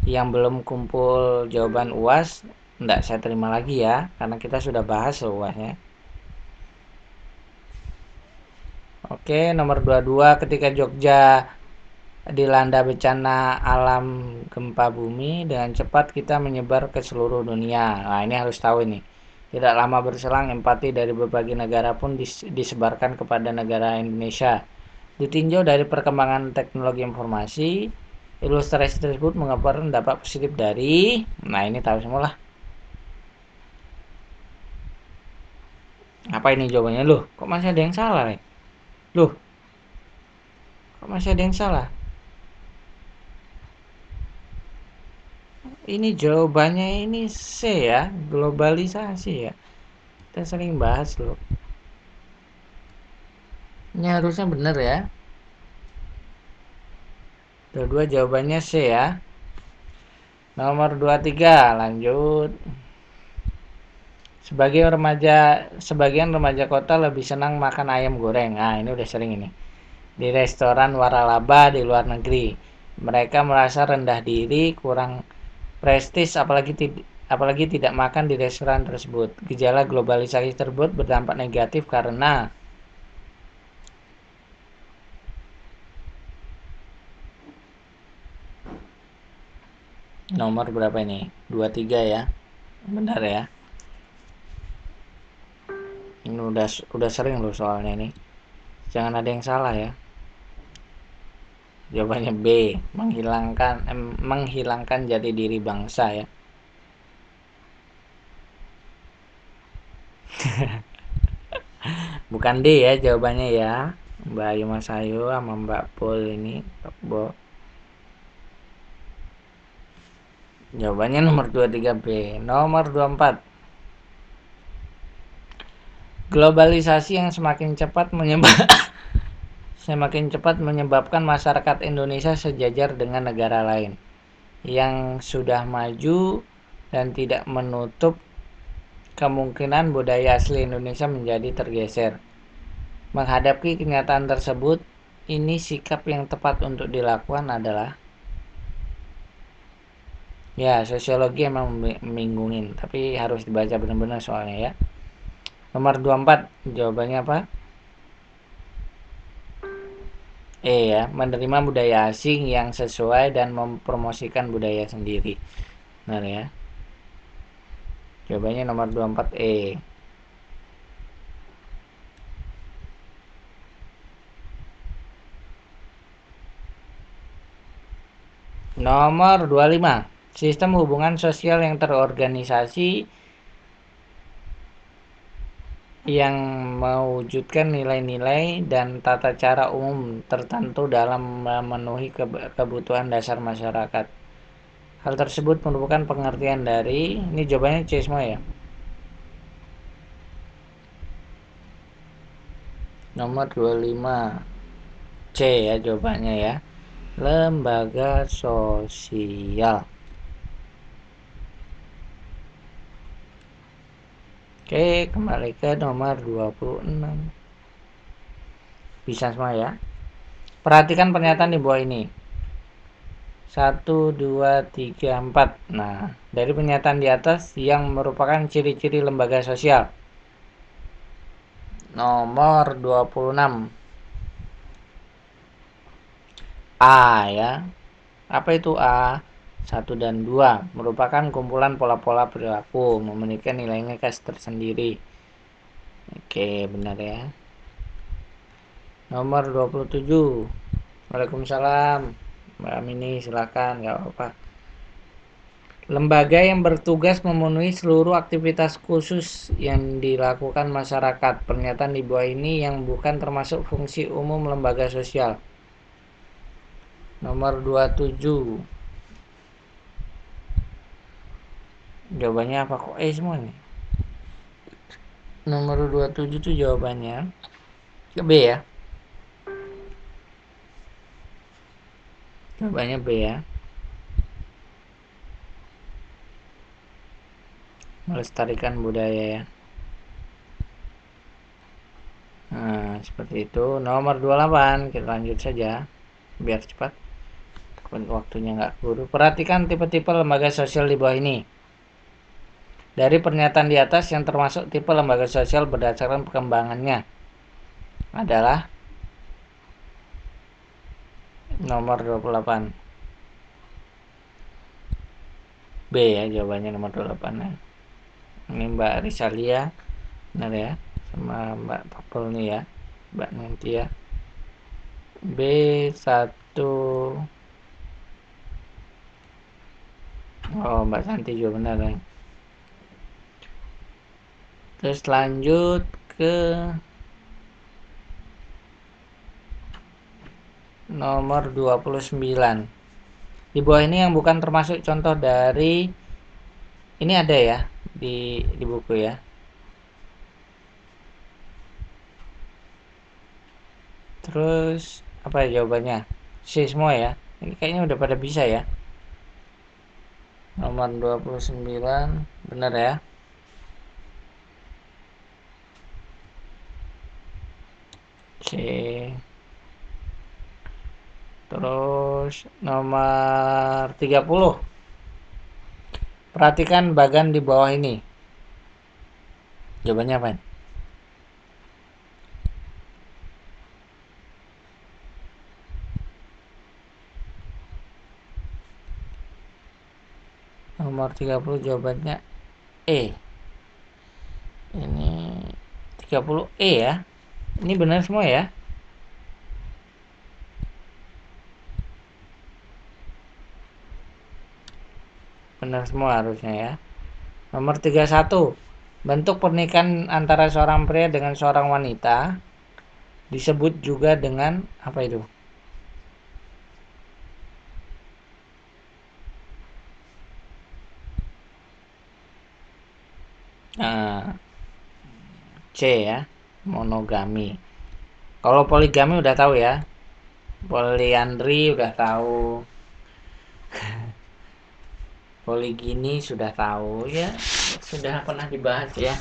yang belum kumpul jawaban UAS enggak saya terima lagi ya, karena kita sudah bahas UASnya. Oke, nomor 22, ketika Jogja dilanda bencana alam gempa bumi, dengan cepat kita menyebar ke seluruh dunia. Nah, ini harus tahu ini. Tidak lama berselang, empati dari berbagai negara pun disebarkan kepada negara Indonesia. Ditinjau dari perkembangan teknologi informasi, ilustrasi tersebut mengabarkan dampak positif dari, nah ini tahu semua lah. Apa ini jawabannya? Loh, kok masih ada yang salah nih? Loh, kok masih ada yang salah? Ini jawabannya ini C ya, globalisasi ya. Kita sering bahas loh. Ini harusnya benar ya. Dua-dua jawabannya C ya. Nomor 23, lanjut. Sebagian remaja kota lebih senang makan ayam goreng. Nah, ini udah sering ini. Di restoran waralaba di luar negeri. Mereka merasa rendah diri, kurang prestis, apalagi tidak makan di restoran tersebut. Gejala globalisasi tersebut berdampak negatif karena nomor berapa ini? 23 ya. Benar ya. Ini udah sering loh soalnya ini. Jangan ada yang salah ya. Jawabannya B, menghilangkan jati diri bangsa ya. Bukan D ya jawabannya ya. Mbak Ayu Mas Ayu sama Mbak Bol ini, Mbak Bol. Jawabannya nomor 23B. Nomor 24. Globalisasi yang semakin cepat menyebabkan masyarakat Indonesia sejajar dengan negara lain yang sudah maju dan tidak menutup kemungkinan budaya asli Indonesia menjadi tergeser. Menghadapi kenyataan tersebut, ini sikap yang tepat untuk dilakukan adalah, ya, sosiologi emang membingungin, tapi harus dibaca benar-benar soalnya ya. Nomor 24, jawabannya apa? Ya, menerima budaya asing yang sesuai dan mempromosikan budaya sendiri. Benar ya. Jawabannya nomor 24E. Nomor 25. Sistem hubungan sosial yang terorganisasi yang mewujudkan nilai-nilai dan tata cara umum tertentu dalam memenuhi kebutuhan dasar masyarakat. Hal tersebut merupakan pengertian dari, ini jawabannya C semua ya. Nomor 25 C ya jawabannya ya. Lembaga sosial. Oke, kembali ke nomor 26. Bisa semua ya. Perhatikan pernyataan di bawah ini. 1, 2, 3, 4. Nah, dari pernyataan di atas yang merupakan ciri-ciri lembaga sosial. Nomor 26. A ya. Apa itu A? 1 dan 2 merupakan kumpulan pola-pola perilaku memiliki nilai-nilai khas tersendiri. Oke, benar ya. Nomor 27. Waalaikumsalam. Mbak Amini, silakan, nggak apa-apa. Lembaga yang bertugas memenuhi seluruh aktivitas khusus yang dilakukan masyarakat. Pernyataan di bawah ini yang bukan termasuk fungsi umum lembaga sosial. Nomor 27. Jawabannya apa kok semua nih? Nomor 27 itu jawabannya ke B ya. Jawabannya B ya. Melestarikan budaya ya. Nah, seperti itu. Nomor 28, kita lanjut saja biar cepat. Waktunya nggak keburu. Perhatikan tipe-tipe lembaga sosial di bawah ini. Dari pernyataan di atas yang termasuk tipe lembaga sosial berdasarkan perkembangannya adalah nomor 28. B ya jawabannya nomor 28 ya. Ini Mbak Risalia benar ya, sama Mbak Papel nih ya, Mbak nanti ya. B1. Oh, Mbak Santi juga benar ya. Terus lanjut ke nomor 29. Di bawah ini yang bukan termasuk contoh dari, ini ada ya di buku ya. Terus apa ya jawabannya? C semua ya. Ini kayaknya udah pada bisa ya. Nomor 29 benar ya. Oke. Terus nomor 30. Perhatikan bagan di bawah ini. Jawabannya apa? Nomor 30 jawabannya E. Ini 30E ya. Ini benar semua ya. Benar semua harusnya ya. Nomor 31. Bentuk pernikahan antara seorang pria dengan seorang wanita Disebut juga dengan apa itu? Nah, C ya, monogami. Kalau poligami udah tahu ya. Poliandri udah tahu. Poligini sudah tahu ya. Sudah pernah dibahas ya.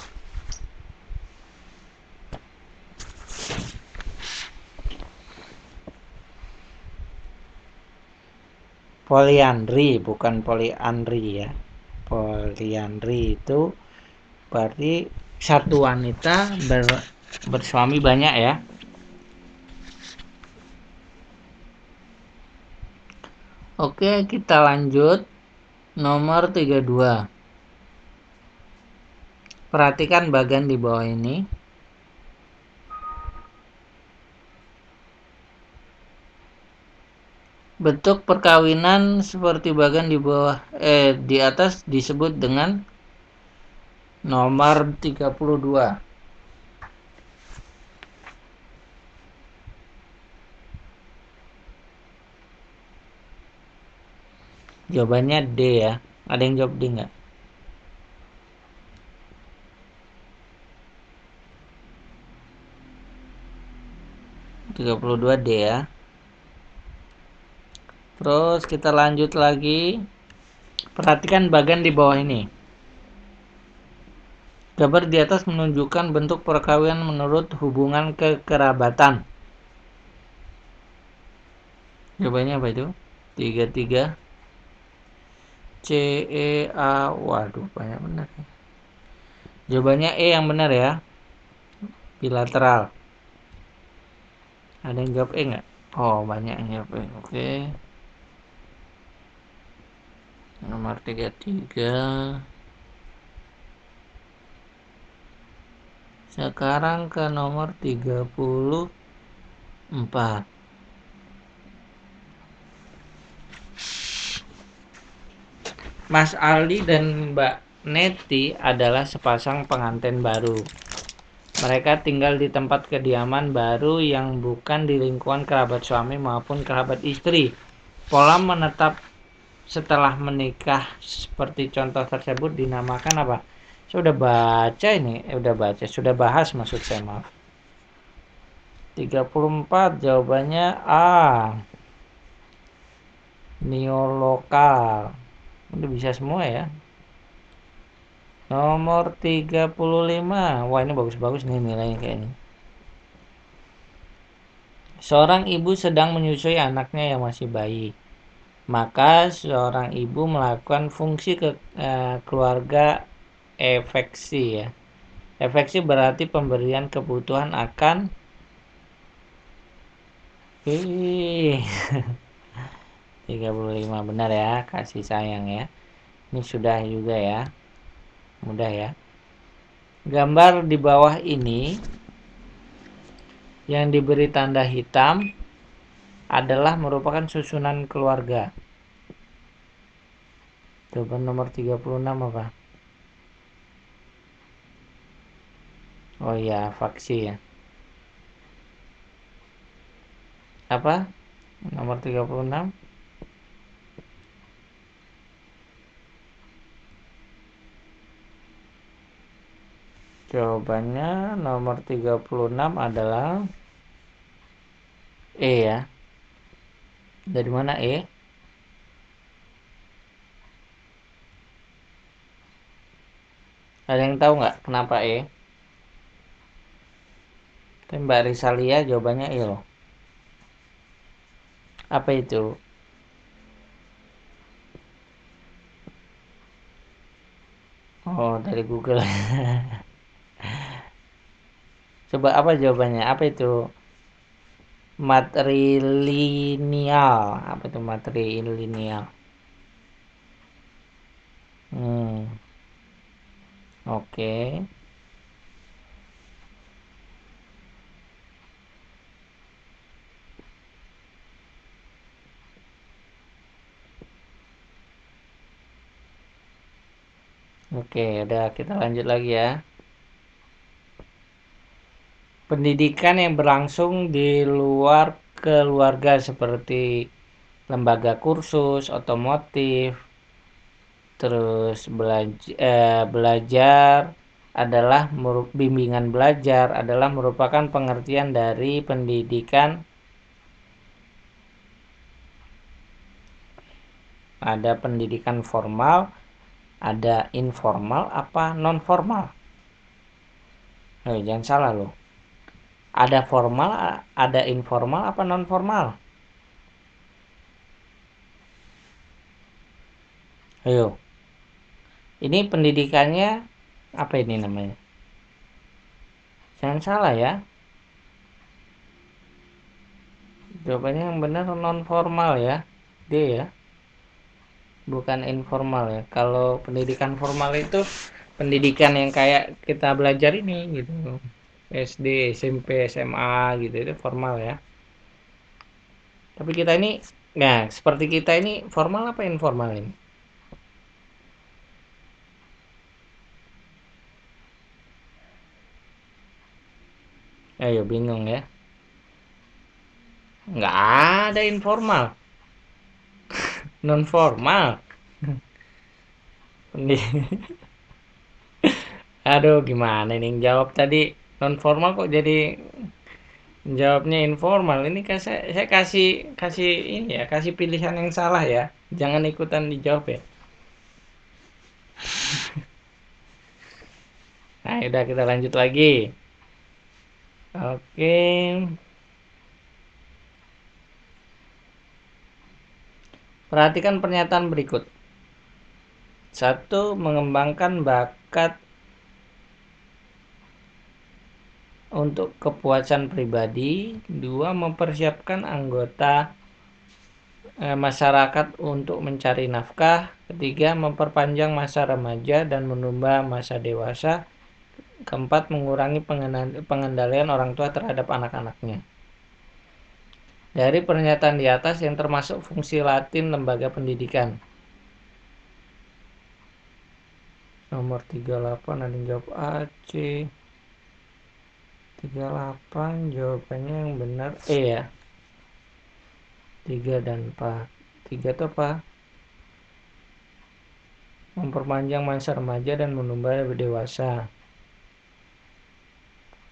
Poliandri bukan poliandri ya. Poliandri itu berarti satu wanita bersuami banyak ya. Oke, kita lanjut. Nomor 32. Perhatikan bagian di bawah ini. Bentuk perkawinan seperti bagian di bawah di atas disebut dengan nomor 32. Jawabannya D ya. Ada yang jawab D nggak? 32 D ya. Terus kita lanjut lagi. Perhatikan bagian di bawah ini. Gambar di atas menunjukkan bentuk perkawinan menurut hubungan kekerabatan. Jawabannya apa itu? 33 C, E, A. Waduh, banyak benar. Jawabannya E yang benar ya. Bilateral. Ada yang jawab E nggak? Oh, banyak yang jawab E. Oke. Nomor 33. Sekarang ke nomor 34. Mas Aldi dan Mbak Neti adalah sepasang pengantin baru. Mereka tinggal di tempat kediaman baru yang bukan di lingkungan kerabat suami maupun kerabat istri. Pola menetap setelah menikah seperti contoh tersebut dinamakan apa? Saya udah baca ini, sudah bahas maksud saya, maaf. 34 jawabannya A. Neolokal. Udah bisa semua ya. Nomor 35. Wah, ini bagus-bagus nih nilainya kayaknya. Seorang ibu sedang menyusui anaknya yang masih bayi. Maka seorang ibu melakukan fungsi keluarga efeksi ya. Efeksi berarti pemberian kebutuhan akan 35 benar ya, kasih sayang ya. Ini sudah juga ya. Mudah ya. Gambar di bawah ini yang diberi tanda hitam adalah merupakan susunan keluarga. Jawaban nomor 36 apa? Oh iya, faksi ya. Apa? Nomor 36. Jawabannya nomor 36 adalah E ya. Dari mana E? Ada yang tahu nggak kenapa E? Tapi Mbak Risalia jawabannya E loh. Apa itu? Oh, dari Google. Coba apa jawabannya? Apa itu? Matrilineal. Apa itu matrilineal? Hmm, oke. Oke, udah kita lanjut lagi ya. pendidikan yang berlangsung di luar keluarga seperti lembaga kursus otomotif, terus belajar adalah bimbingan belajar adalah merupakan pengertian dari pendidikan. Ada pendidikan formal, ada informal apa non formal. Jangan salah loh. Ada formal, ada informal apa non formal. Ayo. Ini pendidikannya apa ini namanya? Jangan salah ya. Jawabannya yang benar non formal ya. D ya. Bukan informal ya. Kalau pendidikan formal itu pendidikan yang kayak kita belajar ini gitu. SD, SMP, SMA gitu itu formal ya. Tapi kita ini, nah seperti kita ini formal apa informal ini? Ayo bingung ya. Nggak ada informal, non formal. Aduh gimana ini jawab tadi non formal kok jadi jawabnya informal. Ini kan saya kasih kasih ini ya, kasih pilihan yang salah ya. Jangan ikutan dijawab ya. Nah, udah kita lanjut lagi. Oke. Perhatikan pernyataan berikut. Satu, mengembangkan bakat untuk kepuasan pribadi. Dua, mempersiapkan anggota masyarakat untuk mencari nafkah. Ketiga, memperpanjang masa remaja dan menambah masa dewasa. Keempat, mengurangi pengendalian orang tua terhadap anak-anaknya. Dari pernyataan di atas yang termasuk fungsi latin lembaga pendidikan. Nomor 38 ada yang jawab A, C. 38 jawabannya yang benar E ya. 3 dan 4. 3 itu apa? Memperpanjang masa remaja dan menambah dewasa.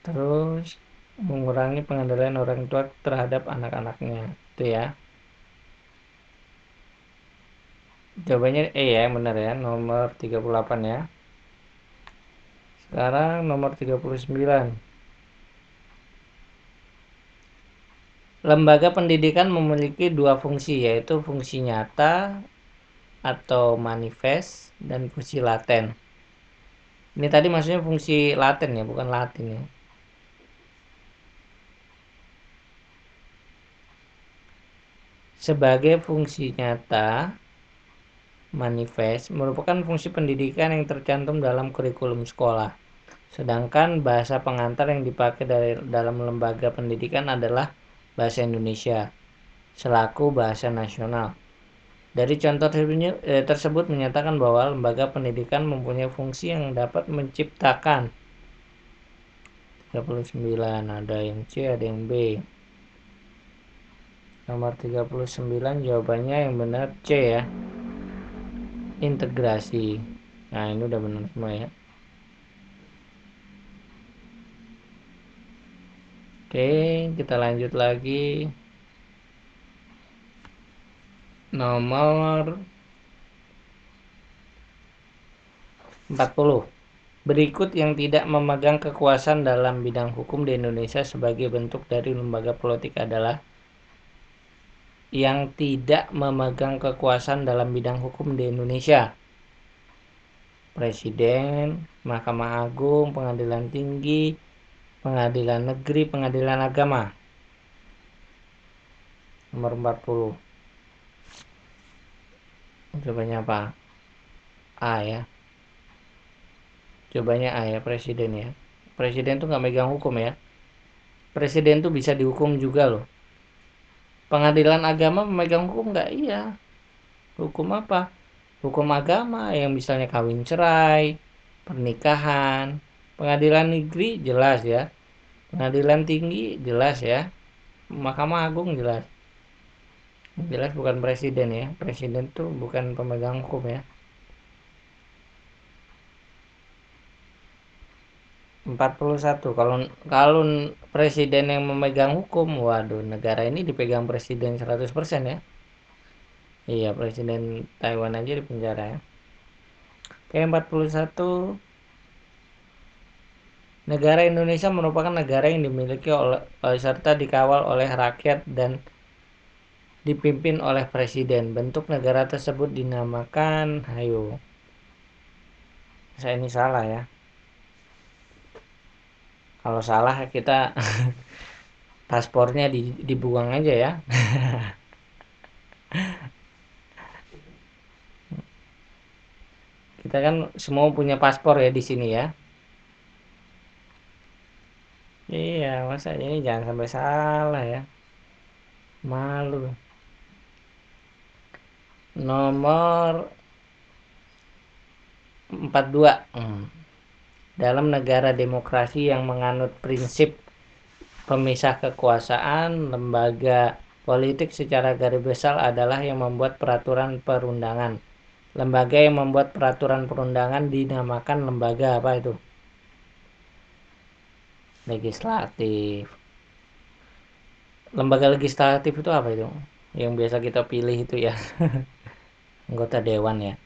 Terus mengurangi pengendalian orang tua terhadap anak-anaknya. Itu ya. Jawabannya E ya, yang benar ya. Nomor 38 ya. Sekarang nomor 39. Lembaga pendidikan memiliki dua fungsi, yaitu fungsi nyata atau manifest dan fungsi laten. Ini tadi maksudnya fungsi laten ya, bukan latin ya. Sebagai fungsi nyata, manifest merupakan fungsi pendidikan yang tercantum dalam kurikulum sekolah. Sedangkan bahasa pengantar yang dipakai dalam lembaga pendidikan adalah bahasa Indonesia selaku bahasa nasional. Dari contoh tersebut menyatakan bahwa lembaga pendidikan mempunyai fungsi yang dapat menciptakan. 39 ada yang C, ada yang B. Nomor 39 jawabannya yang benar C ya. Integrasi. Nah, ini udah benar semua ya. Oke, kita lanjut lagi. Nomor 40. Berikut yang tidak memegang kekuasaan dalam bidang hukum di Indonesia sebagai bentuk dari lembaga politik adalah yang tidak memegang kekuasaan dalam bidang hukum di Indonesia. Presiden, Mahkamah Agung, Pengadilan Tinggi, Pengadilan Negeri, Pengadilan Agama. Nomor 40. Jawabannya apa? A ya. Jawabannya A ya, presiden ya. Presiden tuh nggak megang hukum ya. Presiden tuh bisa dihukum juga loh. Pengadilan agama memegang hukum nggak? Iya. Hukum apa? Hukum agama yang misalnya kawin cerai, pernikahan. Pengadilan negeri jelas ya. Pengadilan tinggi jelas ya, Mahkamah Agung jelas. Jelas bukan presiden ya. Presiden tuh bukan pemegang hukum ya. 41. Kalau kalau presiden yang memegang hukum, waduh, negara ini dipegang presiden 100% ya. Iya, presiden Taiwan aja di penjara ya. Oke, 41. Negara Indonesia merupakan negara yang dimiliki oleh serta dikawal oleh rakyat dan dipimpin oleh presiden. Bentuk negara tersebut dinamakan, ayo, saya ini salah ya. Kalau salah kita paspornya dibuang aja ya. Kita kan semua punya paspor ya di sini ya. Iya, masa ini jangan sampai salah ya. Malu. Nomor 42. Dalam negara demokrasi yang menganut prinsip pemisah kekuasaan, lembaga politik secara garis besar adalah yang membuat peraturan perundangan. Lembaga yang membuat peraturan perundangan dinamakan lembaga apa itu? Legislatif. Lembaga legislatif itu apa itu? Yang biasa kita pilih itu ya, anggota dewan ya.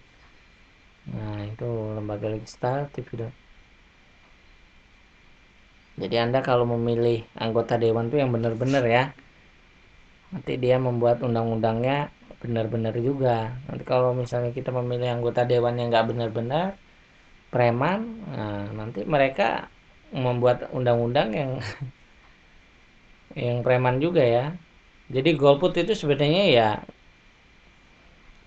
Nah, itu lembaga legislatif itu. Jadi Anda kalau memilih anggota dewan itu yang benar-benar ya. Nanti dia membuat undang-undangnya benar-benar juga. Nanti kalau misalnya kita memilih anggota dewan yang nggak benar-benar, preman, nah, nanti mereka membuat undang-undang yang yang preman juga ya. Jadi golput itu sebenarnya ya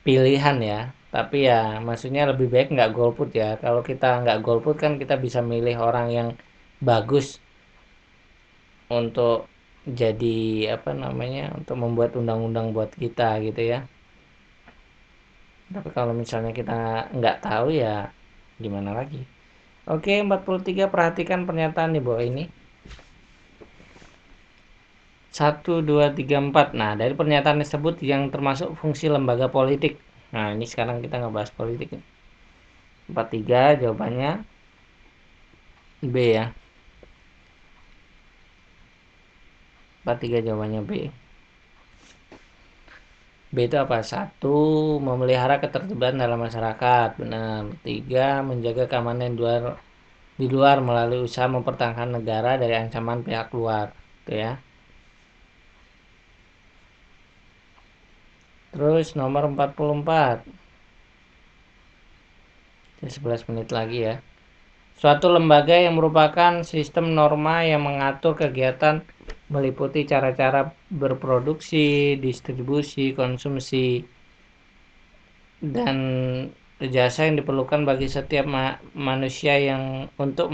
pilihan ya, tapi ya maksudnya lebih baik nggak golput ya. Kalau kita nggak golput kan kita bisa milih orang yang bagus untuk jadi apa namanya, untuk membuat undang-undang buat kita gitu ya. Tapi kalau misalnya kita nggak tahu ya gimana lagi. Oke, 43, perhatikan pernyataan di bawah ini. 1, 2, 3, 4. Nah, dari pernyataan tersebut yang termasuk fungsi lembaga politik. Nah, ini sekarang kita ngebahas politik. 43 jawabannya B ya. 43 jawabannya B. B itu apa? 1, memelihara ketertiban dalam masyarakat. Benar. 3, menjaga keamanan di luar melalui usaha mempertahankan negara dari ancaman pihak luar. Itu ya. Terus nomor 44. 11 menit lagi ya. Suatu lembaga yang merupakan sistem norma yang mengatur kegiatan meliputi cara-cara berproduksi, distribusi, konsumsi, dan jasa yang diperlukan bagi setiap manusia yang untuk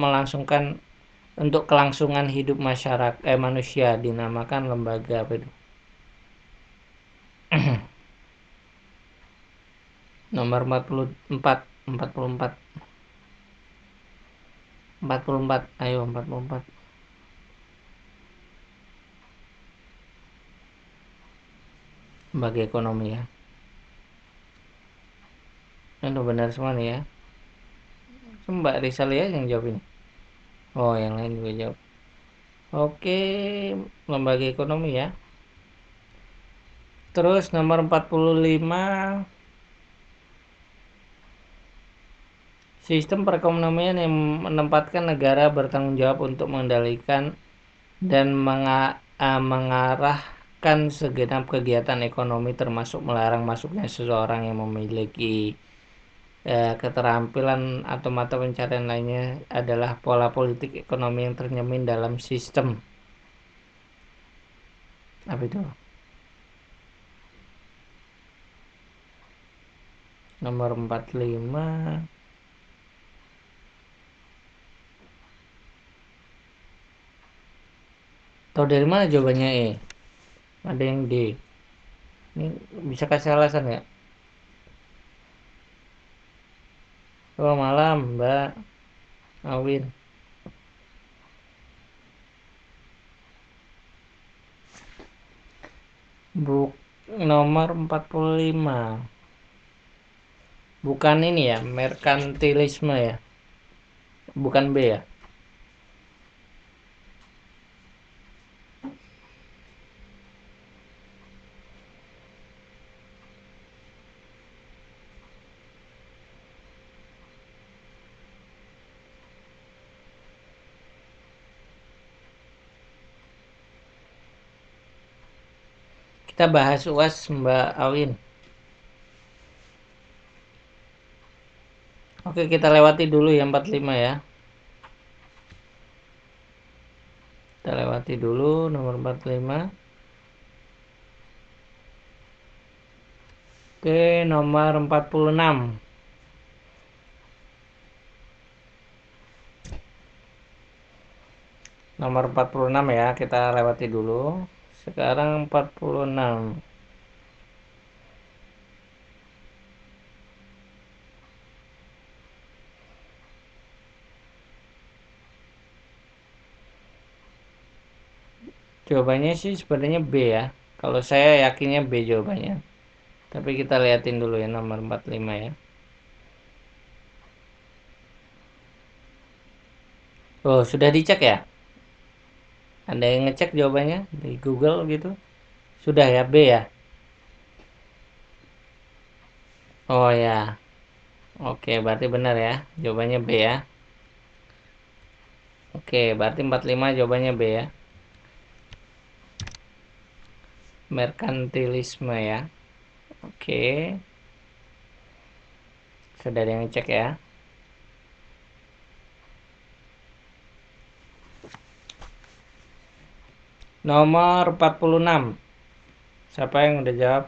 kelangsungan hidup masyarakat manusia, dinamakan lembaga apa itu? Nomor 44. 44. 44. Ayo 44. Lembaga ekonomi ya. Ini benar semua nih ya. Mbak Rizal ya yang jawab ini. Oh, yang lain juga jawab. Oke, lembaga ekonomi ya. Terus nomor 45, sistem perekonomian yang menempatkan negara bertanggung jawab untuk mengendalikan dan mengarahkan segenap kegiatan ekonomi, termasuk melarang masuknya seseorang yang memiliki keterampilan atau mata pencarian lainnya adalah pola politik ekonomi yang tercermin dalam sistem. Apa itu? Nomor 45. Tahu dari mana jawabannya E? Ada yang D. Ini bisa kasih alasan nggak? Oh, malam, Mbak Awin. Buk nomor 45. Bukan ini ya, merkantilisme ya. Bukan B ya. Kita bahas UAS Mbak Awin. Oke, kita lewati dulu ya 45 ya. Kita lewati dulu nomor 45. Oke, nomor 46. Nomor 46 ya, kita lewati dulu. Sekarang 46. Jawabannya sih sebenarnya B ya. Kalau saya yakinnya B jawabannya. Tapi kita liatin dulu ya nomor 45 ya. Oh, sudah dicek ya? Ada yang ngecek jawabannya di Google gitu? Sudah ya, B ya? Oh ya. Oke, berarti benar ya. Jawabannya B ya. Oke, berarti 45 jawabannya B ya. Merkantilisme ya. Oke. Sudah ada yang ngecek ya. Nomor 46. Siapa yang udah jawab?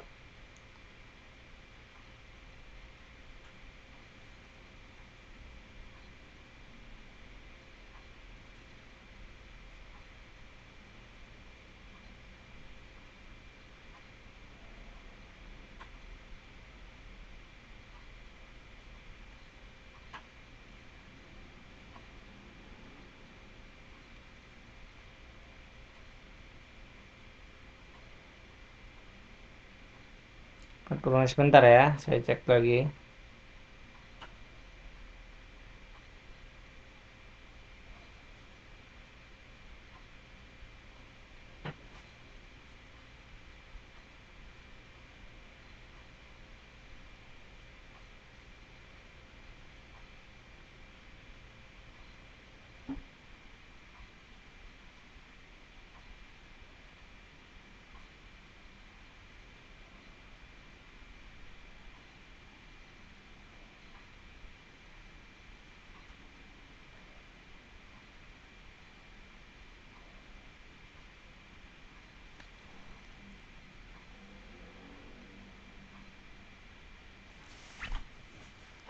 Sebentar ya, saya cek lagi.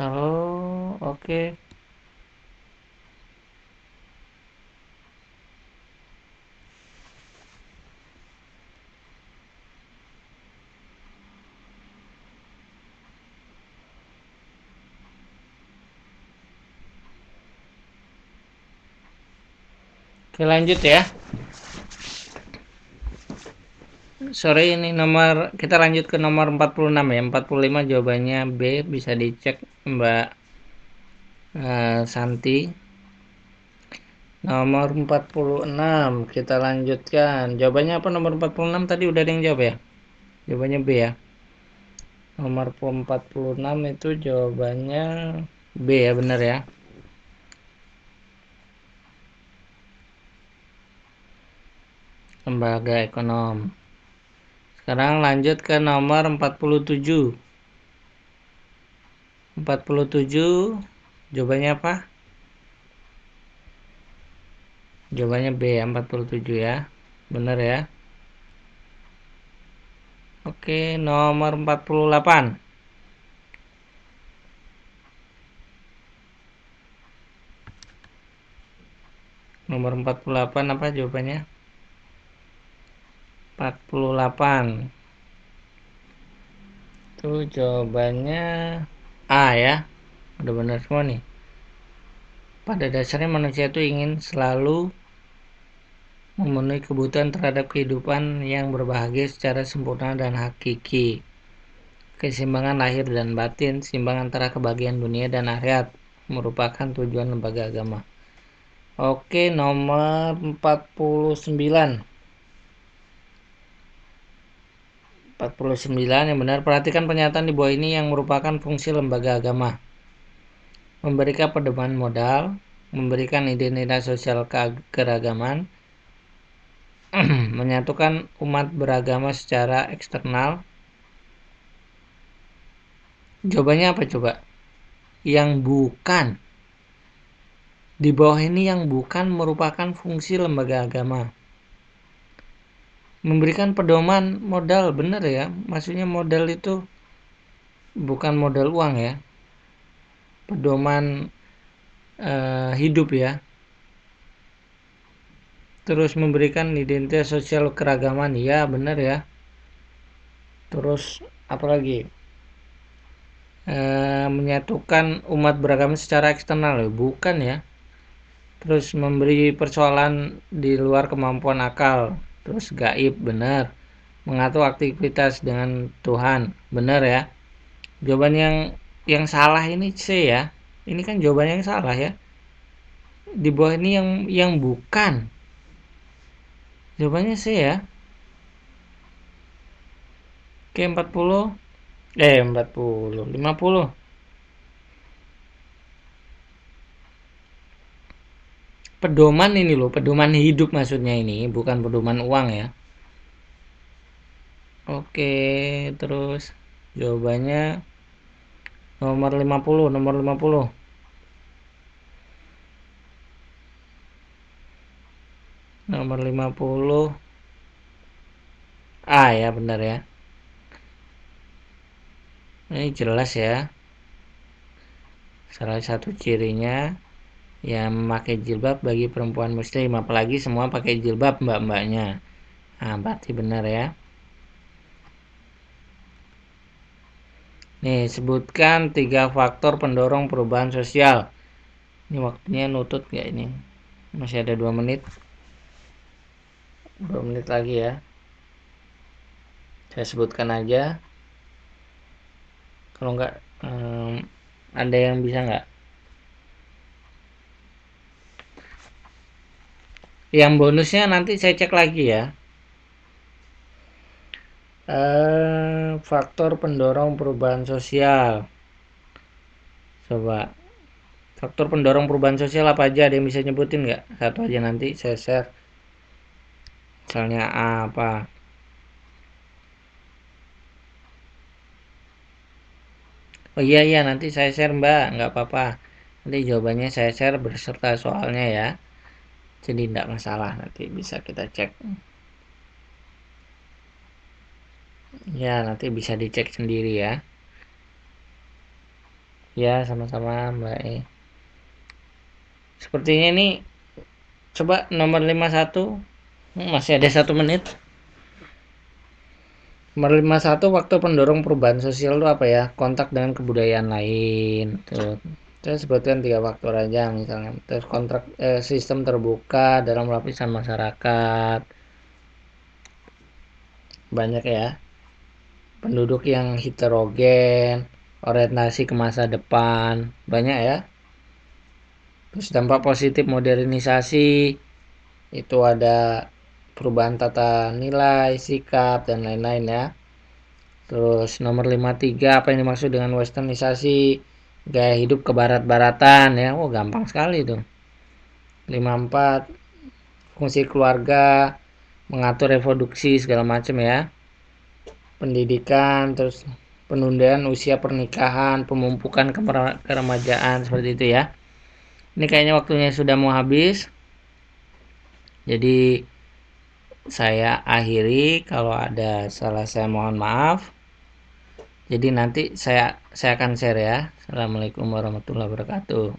Halo, oke. Oke, lanjut ya. Sorry, ini nomor kita lanjut ke nomor 46 ya. 45 jawabannya B, bisa dicek Mbak Santi. Nomor 46 kita lanjutkan. Jawabannya apa nomor 46 tadi udah ada yang jawab ya? Jawabannya B ya. Nomor 46 itu jawabannya B ya, benar ya. Lembaga ekonom. Sekarang lanjut ke nomor 47. 47 jawabannya apa? Jawabannya B ya, 47 ya. Benar ya. Oke, nomor 48. Nomor 48 apa jawabannya? 48. Itu jawabannya A ya. Udah benar semua nih. Pada dasarnya manusia itu ingin selalu memenuhi kebutuhan terhadap kehidupan yang berbahagia secara sempurna dan hakiki. Keseimbangan lahir dan batin, seimbang antara kebahagiaan dunia dan akhirat, merupakan tujuan lembaga agama. Oke, nomor 49. 49 yang benar. Perhatikan pernyataan di bawah ini yang merupakan fungsi lembaga agama. Memberikan pedoman modal, memberikan identitas sosial keagamaan, menyatukan umat beragama secara eksternal. Jawabannya apa coba? Yang bukan. Di bawah ini yang bukan merupakan fungsi lembaga agama. Memberikan pedoman modal, benar ya? Maksudnya modal itu bukan modal uang ya. Pedoman hidup ya. Terus memberikan identitas sosial keragaman, ya benar ya. Terus apa lagi? Menyatukan umat beragama secara eksternal, bukan ya. Terus memberi persoalan di luar kemampuan akal, terus gaib, benar. Mengatur aktivitas dengan Tuhan, benar ya. Jawaban yang salah ini C ya. Ini kan jawabannya yang salah ya. Di bawah ini yang bukan. Jawabannya C ya. Oke, 40. 50. Pedoman ini loh, pedoman hidup maksudnya ini, bukan pedoman uang ya. Oke, terus jawabannya nomor 50. Nomor 50. Nomor 50. A ya, benar ya. Ini jelas ya. Salah satu cirinya ya memakai jilbab bagi perempuan muslim, apalagi semua pakai jilbab mbak-mbaknya. Nah, berarti benar ya. Nih, sebutkan 3 faktor pendorong perubahan sosial. Ini waktunya nutut gak ini? Masih ada 2 menit. 2 menit lagi ya. Saya sebutkan aja. Kalau enggak, ada yang bisa nggak? Yang bonusnya nanti saya cek lagi ya. Faktor pendorong perubahan sosial. Coba. Faktor pendorong perubahan sosial apa aja? Ada yang bisa nyebutin nggak? Satu aja nanti saya share. Misalnya apa? Oh iya nanti saya share mbak, nggak apa-apa. Nanti jawabannya saya share beserta soalnya ya. Jadi tidak masalah, nanti bisa kita cek. Ya nanti bisa dicek sendiri ya. Ya sama-sama mbak. Sepertinya ini coba nomor 51. Masih ada 1 menit. Nomor 51, faktor pendorong perubahan sosial itu apa ya? Kontak dengan kebudayaan lain. Tuh. Saya sebutkan 3 faktor aja misalnya. Terus sistem terbuka dalam lapisan masyarakat. Banyak ya. Penduduk yang heterogen, orientasi ke masa depan. Banyak ya. Terus dampak positif modernisasi. Itu ada perubahan tata nilai, sikap, dan lain-lain ya. Terus nomor 53, apa yang dimaksud dengan westernisasi? Gaya hidup ke barat-baratan ya. Oh, gampang sekali itu. 54, fungsi keluarga, mengatur reproduksi segala macam ya. Pendidikan, terus penundaan usia pernikahan, pemumpukan keremajaan, seperti itu ya. Ini kayaknya waktunya sudah mau habis. Jadi saya akhiri, kalau ada salah saya mohon maaf. Jadi nanti saya akan share ya. Assalamualaikum warahmatullahi wabarakatuh.